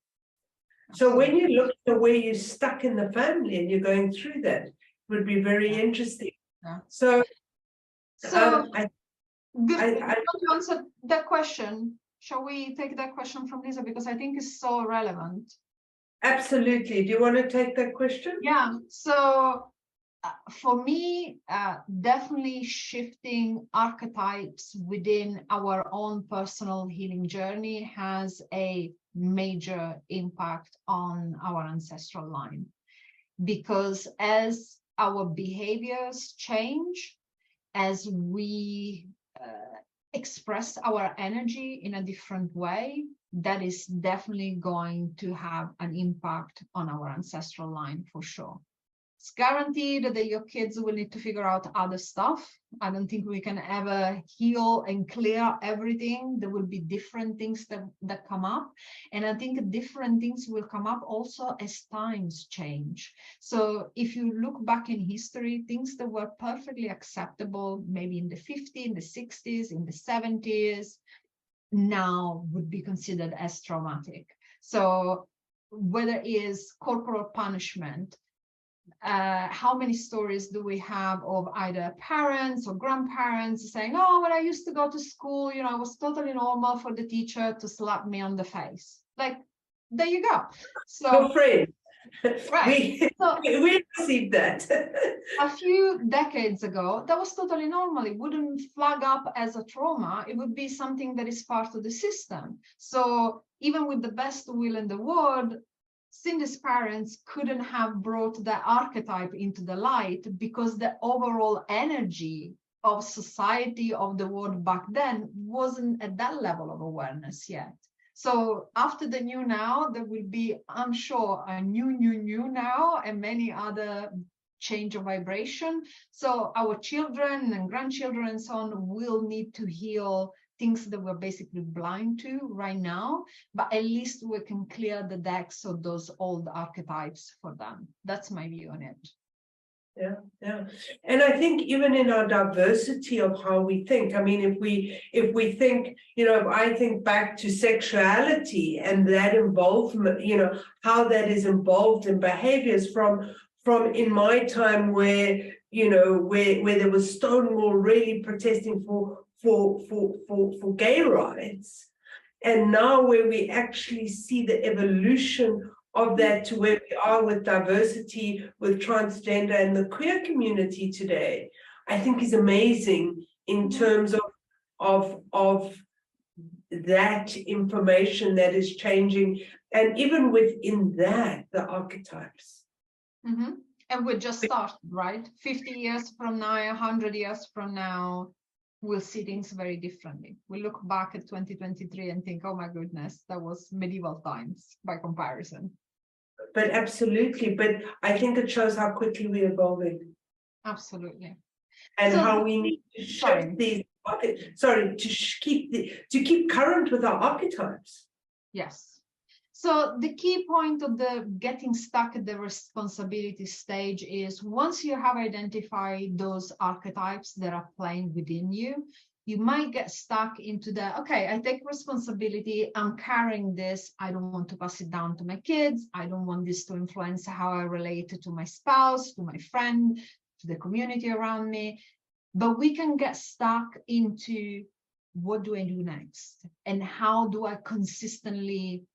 So when you look at where you're stuck in the family and you're going through that, it would be very interesting. Yeah. So I to answer that question. Shall we take that question from Lisa, because I think it's so relevant? Absolutely. Do you want to take that question? Yeah. So for me, definitely shifting archetypes within our own personal healing journey has a major impact on our ancestral line, because as our behaviors change, as we express our energy in a different way, that is definitely going to have an impact on our ancestral line for sure. It's guaranteed that your kids will need to figure out other stuff. I don't think we can ever heal and clear everything. There will be different things that come up. And I think different things will come up also as times change. So if you look back in history, things that were perfectly acceptable, maybe in the 50s, in the 60s, in the 70s, now would be considered as traumatic. So whether it is corporal punishment, how many stories do we have of either parents or grandparents saying, oh, when I used to go to school, you know, it was totally normal for the teacher to slap me on the face. Like, there you go. So, your friend. right. We received that. A few decades ago, that was totally normal. It wouldn't flag up as a trauma. It would be something that is part of the system. So even with the best will in the world, Cindy's parents couldn't have brought that archetype into the light because the overall energy of society, of the world back then, wasn't at that level of awareness yet. So after the new now, there will be, I'm sure, a new now and many other change of vibration. So our children and grandchildren and so on will need to heal things that we're basically blind to right now, but at least we can clear the decks of those old archetypes for them. That's my view on it. Yeah. And I think even in our diversity of how we think, I mean, if we think, you know, if I think back to sexuality and that involvement, you know, how that is involved in behaviors from in my time where, you know, where there was Stonewall really protesting for gay rights, and now where we actually see the evolution of that to where we are with diversity, with transgender and the queer community today, I think is amazing in terms of that information that is changing, and even within that, the archetypes. Mm-hmm. And we just started, right? 50 years from now, 100 years from now, we'll see things very differently. We look back at 2023 and think, oh my goodness, that was medieval times by comparison. But absolutely, but I think it shows how quickly we're evolving. Absolutely. And so, how we need to shift these, to keep current with our archetypes. Yes. So the key point of the getting stuck at the responsibility stage is once you have identified those archetypes that are playing within you, you might get stuck into the, okay, I take responsibility, I'm carrying this, I don't want to pass it down to my kids, I don't want this to influence how I relate to my spouse, to my friend, to the community around me. But we can get stuck into what do I do next? And how do I consistently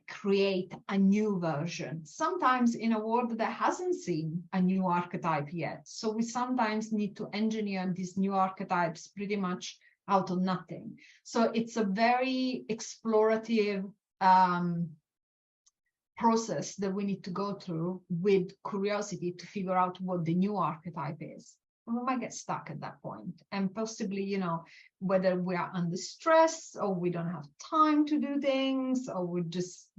create a new version, sometimes in a world that hasn't seen a new archetype yet. So we sometimes need to engineer these new archetypes pretty much out of nothing. So it's a very explorative process that we need to go through with curiosity to figure out what the new archetype is. And we might get stuck at that point, and possibly, you know, whether we are under stress or we don't have time to do things, or we just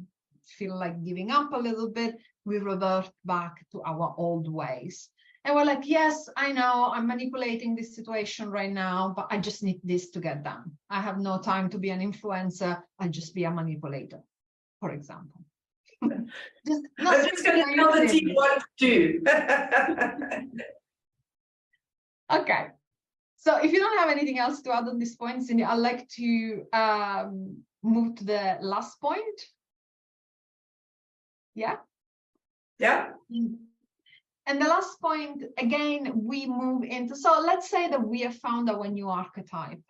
feel like giving up a little bit, we revert back to our old ways. And we're like, yes, I know I'm manipulating this situation right now, but I just need this to get done. I have no time to be an influencer. I'll just be a manipulator, for example. I'm just going to tell the team what to do. Okay, so if you don't have anything else to add on this point, Cindy, I'd like to move to the last point. Yeah? Yeah. And the last point, again, we move into, so let's say that we have found our new archetype.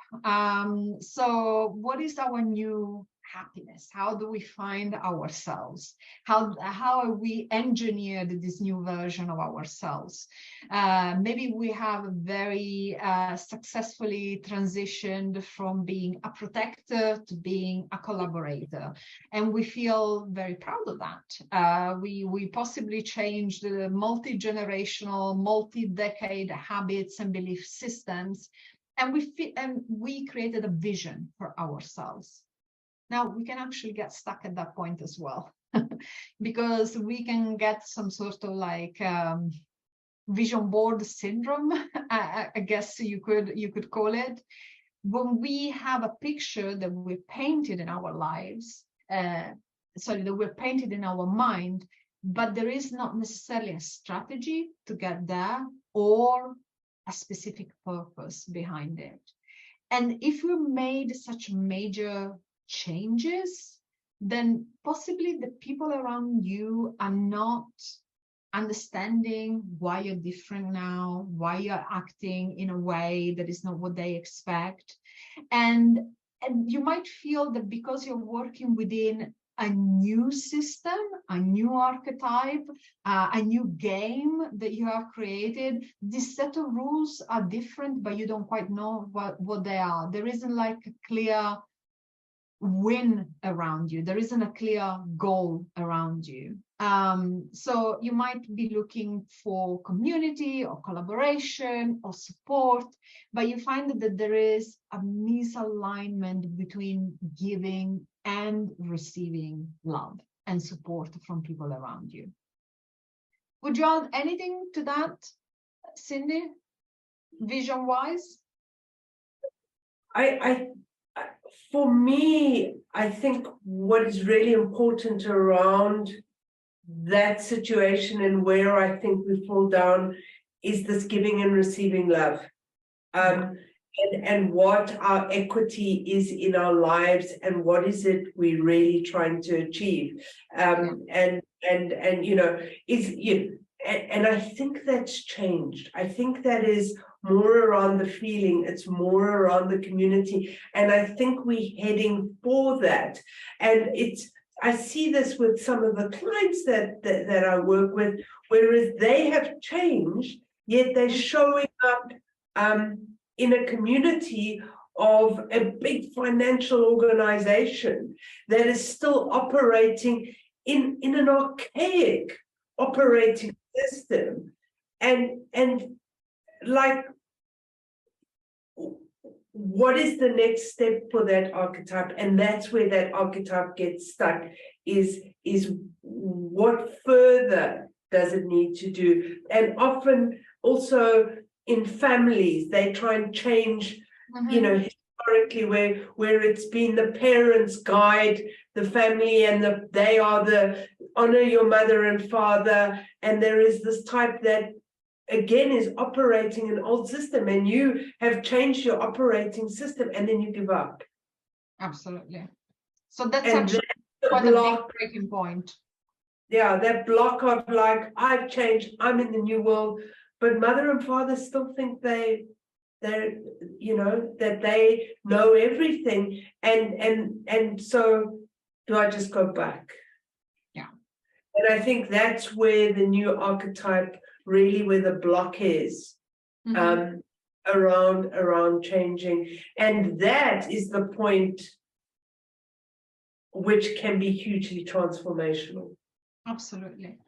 So what is our new happiness? How do we find ourselves? How are we engineered this new version of ourselves? Maybe we have very successfully transitioned from being a protector to being a collaborator, and we feel very proud of that. We possibly changed the multi-generational, multi-decade habits and belief systems, and we created a vision for ourselves. Now, we can actually get stuck at that point as well, because we can get some sort of like vision board syndrome, I guess you could call it, when we have a picture that we've painted in our lives, that we're painted in our mind, but there is not necessarily a strategy to get there or a specific purpose behind it. And if we made such major changes, then possibly the people around you are not understanding why you're different now, why you're acting in a way that is not what they expect. And you might feel that because you're working within a new system, a new archetype, a new game that you have created, this set of rules are different, but you don't quite know what they are. There isn't like a clear win around you. There isn't a clear goal around you. So you might be looking for community or collaboration or support, but you find that there is a misalignment between giving and receiving love and support from people around you. Would you add anything to that, Cindy, vision-wise? For me, I think what is really important around that situation and where I think we fall down is this giving and receiving love, and what our equity is in our lives and what is it we're really trying to achieve, and you know, and I think that's changed. I think that is more around the feeling, it's more around the community, and I think we're heading for that. And I see this with some of the clients that I work with, whereas they have changed, yet they're showing up in a community of a big financial organization that is still operating in an archaic operating system, and like, what is the next step for that archetype? And that's where that archetype gets stuck, is what further does it need to do? And often also in families, they try and change, you know, historically where it's been the parents guide the family and they are the honor your mother and father, and there is this type that again is operating an old system, and you have changed your operating system and then you give up. Absolutely. So that's actually quite a big breaking point. Yeah, that block of like, I've changed, I'm in the new world, but mother and father still think they're you know, that they know everything, and so do I just go back? Yeah. And I think that's where the new archetype, really where the block is, around changing. And that is the point which can be hugely transformational. Absolutely.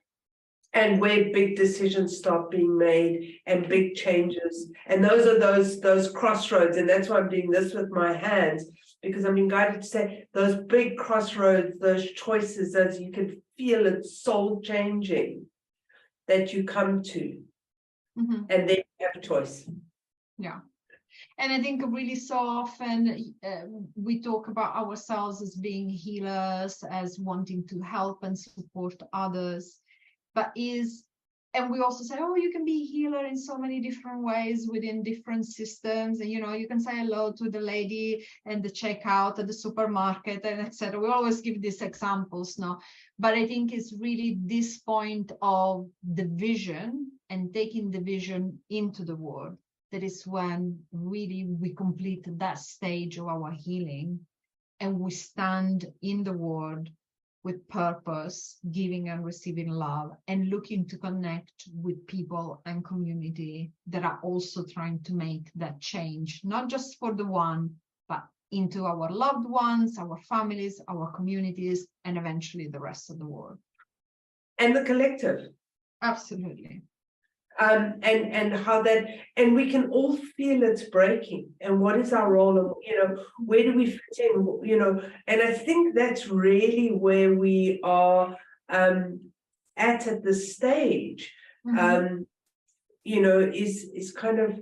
And where big decisions start being made and big changes. And those are those crossroads. And that's why I'm doing this with my hands, because I'm being guided to say those big crossroads, those choices, as you can feel it soul changing, that you come to. And then you have a choice. Yeah. And I think really so often we talk about ourselves as being healers, as wanting to help and support others, and we also say, oh, you can be a healer in so many different ways within different systems. And, you know, you can say hello to the lady and the checkout at the supermarket and etc. We always give these examples now, but I think it's really this point of the vision and taking the vision into the world. That is when really we complete that stage of our healing and we stand in the world with purpose, giving and receiving love, and looking to connect with people and community that are also trying to make that change, not just for the one, but into our loved ones, our families, our communities, and eventually the rest of the world. And the collective. Absolutely. and how that, and we can all feel it's breaking, and what is our role, and where do we fit in, and I think that's really where we are at this stage, is kind of,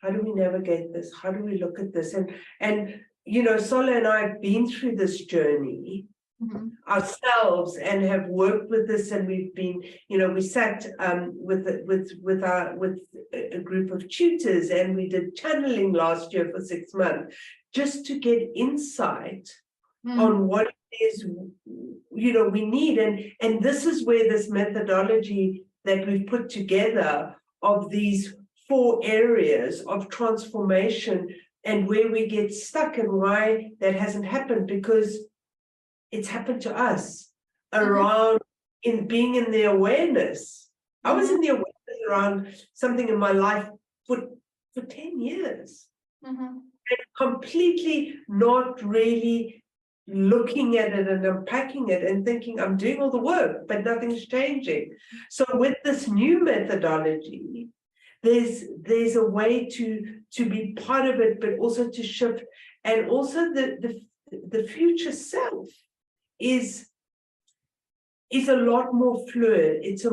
how do we navigate this? How do we look at this? And Sola and I have been through this journey ourselves and have worked with this, and we've been, we sat with a group of tutors, and we did channeling last year for 6 months just to get insight on what it is we need, and this is where this methodology that we've put together of these 4 areas of transformation and where we get stuck and why that hasn't happened, because it's happened to us around in being in the awareness. I was in the awareness around something in my life for 10 years. And completely not really looking at it and unpacking it and thinking I'm doing all the work, but nothing's changing. So with this new methodology, there's a way to be part of it, but also to shift, and also the future self is a lot more fluid. It's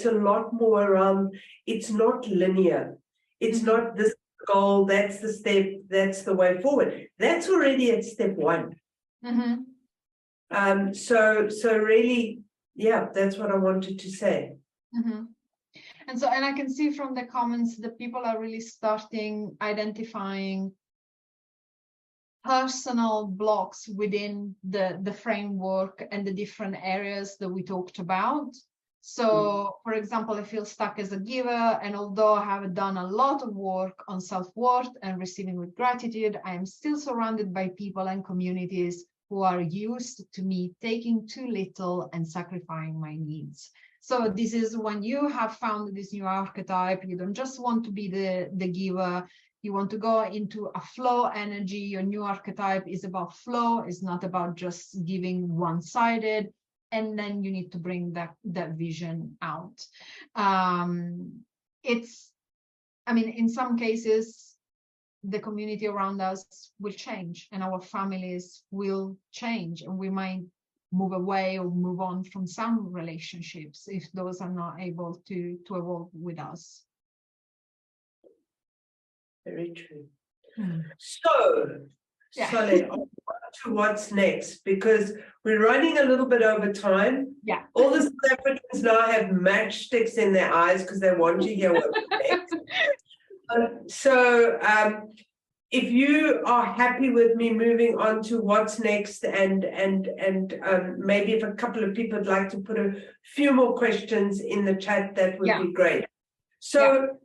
a lot more around. It's not linear. It's not this goal. That's the step. That's the way forward. That's already at step 1. So really, yeah, that's what I wanted to say. And I can see from the comments that people are really starting identifying personal blocks within the framework and the different areas that we talked about. So, for example, I feel stuck as a giver, and although I have done a lot of work on self-worth and receiving with gratitude, I am still surrounded by people and communities who are used to me taking too little and sacrificing my needs. So this is when you have found this new archetype, you don't just want to be the giver, you want to go into a flow energy. Your new archetype is about flow, it's not about just giving one-sided, and then you need to bring that vision out. In some cases, the community around us will change and our families will change, and we might move away or move on from some relationships if those are not able to evolve with us. Very true. So, Solé, to what's next? Because we're running a little bit over time. Yeah. All the South Africans now have matchsticks in their eyes because they want to hear what's next. If you are happy with me moving on to what's next, and maybe if a couple of people would like to put a few more questions in the chat, that would be great. So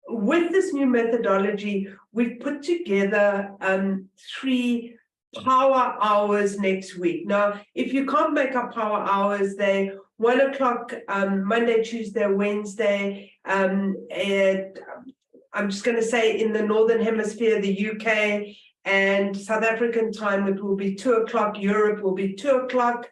with this new methodology, we've put together 3 power hours next week. Now, if you can't make our power hours, they're 1 o'clock Monday, Tuesday, Wednesday, I'm just going to say in the Northern Hemisphere, the UK and South African time, it will be 2 o'clock. Europe will be 2 o'clock.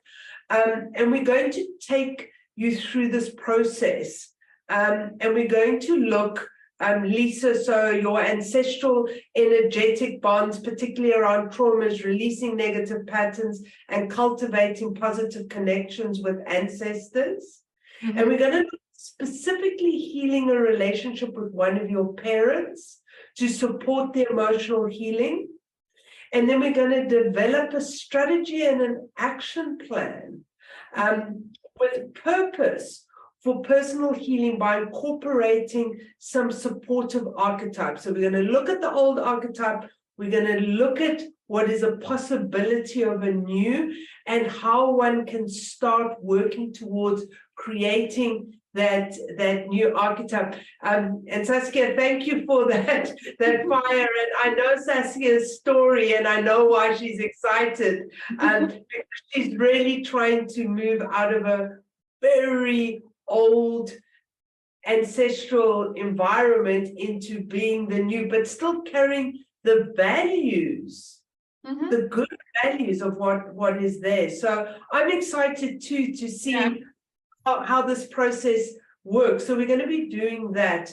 And we're going to take you through this process. And we're going to look, Lisa, so your ancestral energetic bonds, particularly around traumas, releasing negative patterns and cultivating positive connections with ancestors. And we're going to look specifically healing a relationship with one of your parents to support the emotional healing. And then we're going to develop a strategy and an action plan with purpose for personal healing by incorporating some supportive archetypes. So we're going to look at the old archetype, we're going to look at what is a possibility of a new, and how one can start working towards creating that new archetype. And Saskia, thank you for that fire. And I know Saskia's story, and I know why she's excited. Because she's really trying to move out of a very old ancestral environment into being the new, but still carrying the values, the good values of what is there. So I'm excited too to see how this process work. So we're going to be doing that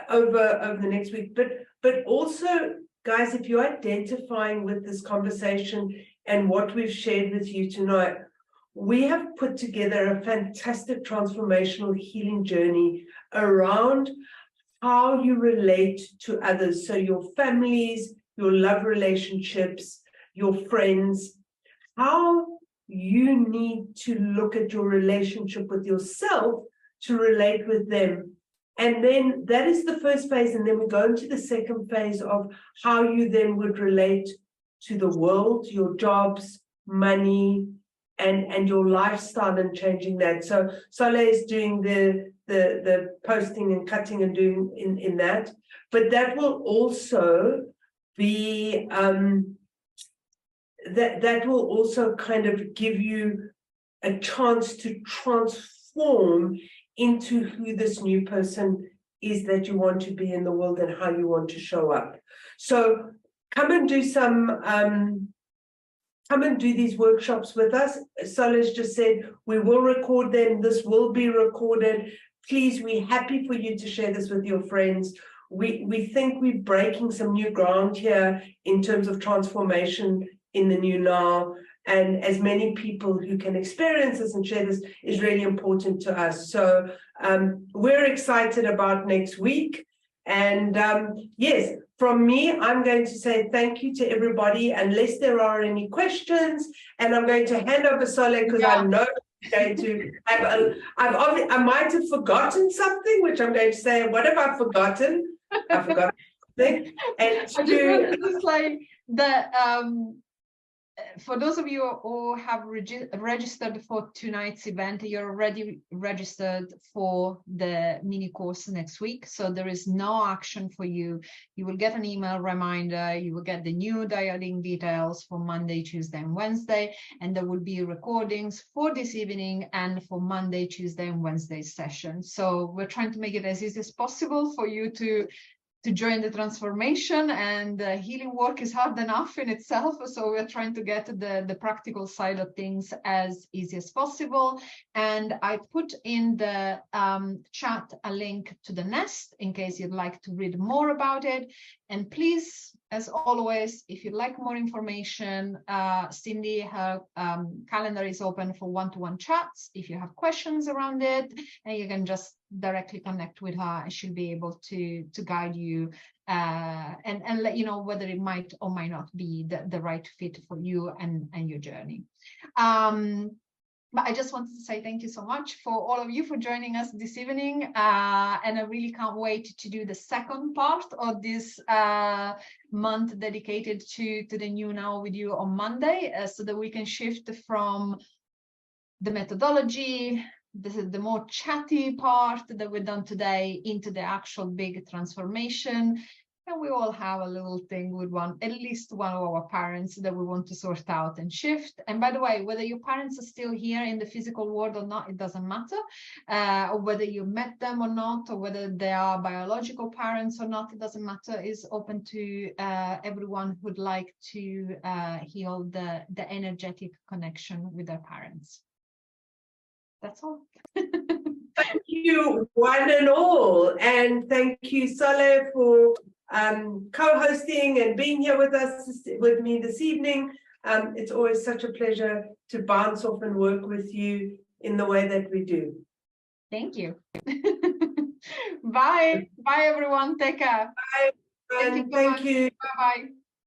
over the next week. But also, guys, if you're identifying with this conversation and what we've shared with you tonight, we have put together a fantastic transformational healing journey around how you relate to others. So your families, your love relationships, your friends, how you need to look at your relationship with yourself to relate with them. And then that is the first phase. And then we go into the second phase of how you then would relate to the world, your jobs, money, and your lifestyle, and changing that. So Soleil is doing the posting and cutting and doing in that. But that will also be that will also kind of give you a chance to transform into who this new person is that you want to be in the world and how you want to show up. So come and do these workshops with us. Solis just said we will record them. This will be recorded. Please, we're happy for you to share this with your friends. We think we're breaking some new ground here in terms of transformation in the new now, and as many people who can experience this and share this is really important to us. So we're excited about next week. And yes, from me, I'm going to say thank you to everybody, unless there are any questions. And I'm going to hand over Soleil, because I know I'm going to have I might have forgotten something, which I'm going to say, what have I forgotten? I forgot something. And I just wanted to say that for those of you who have registered for tonight's event, you're already registered for the mini course next week. So there is no action for you. You will get an email reminder. You will get the new dialing details for Monday, Tuesday, and Wednesday. And there will be recordings for this evening and for Monday, Tuesday, and Wednesday session. So we're trying to make it as easy as possible for you to join the transformation, and healing work is hard enough in itself. So we're trying to get the practical side of things as easy as possible. And I put in the chat a link to the Nest in case you'd like to read more about it. And please, as always, if you'd like more information, Cindy, her calendar is open for one-to-one chats if you have questions around it, and you can just directly connect with her, and she'll be able to guide you and let you know whether it might or might not be the right fit for you and your journey. But I just wanted to say thank you so much for all of you for joining us this evening. And I really can't wait to do the second part of this month dedicated to the new now with you on Monday, so that we can shift from the methodology, the more chatty part that we've done today, into the actual big transformation. And we all have a little thing with at least one of our parents that we want to sort out and shift. And by the way, whether your parents are still here in the physical world or not, it doesn't matter. Or whether you met them or not, or whether they are biological parents or not, it doesn't matter. It's open to everyone who'd like to heal the energetic connection with their parents. That's all. Thank you, one and all. And thank you, Soleil, for co-hosting and being here with me this evening. It's always such a pleasure to bounce off and work with you in the way that we do. Thank you. Bye. Bye, everyone. Take care. Bye. Thank you. Thank you. Bye-bye.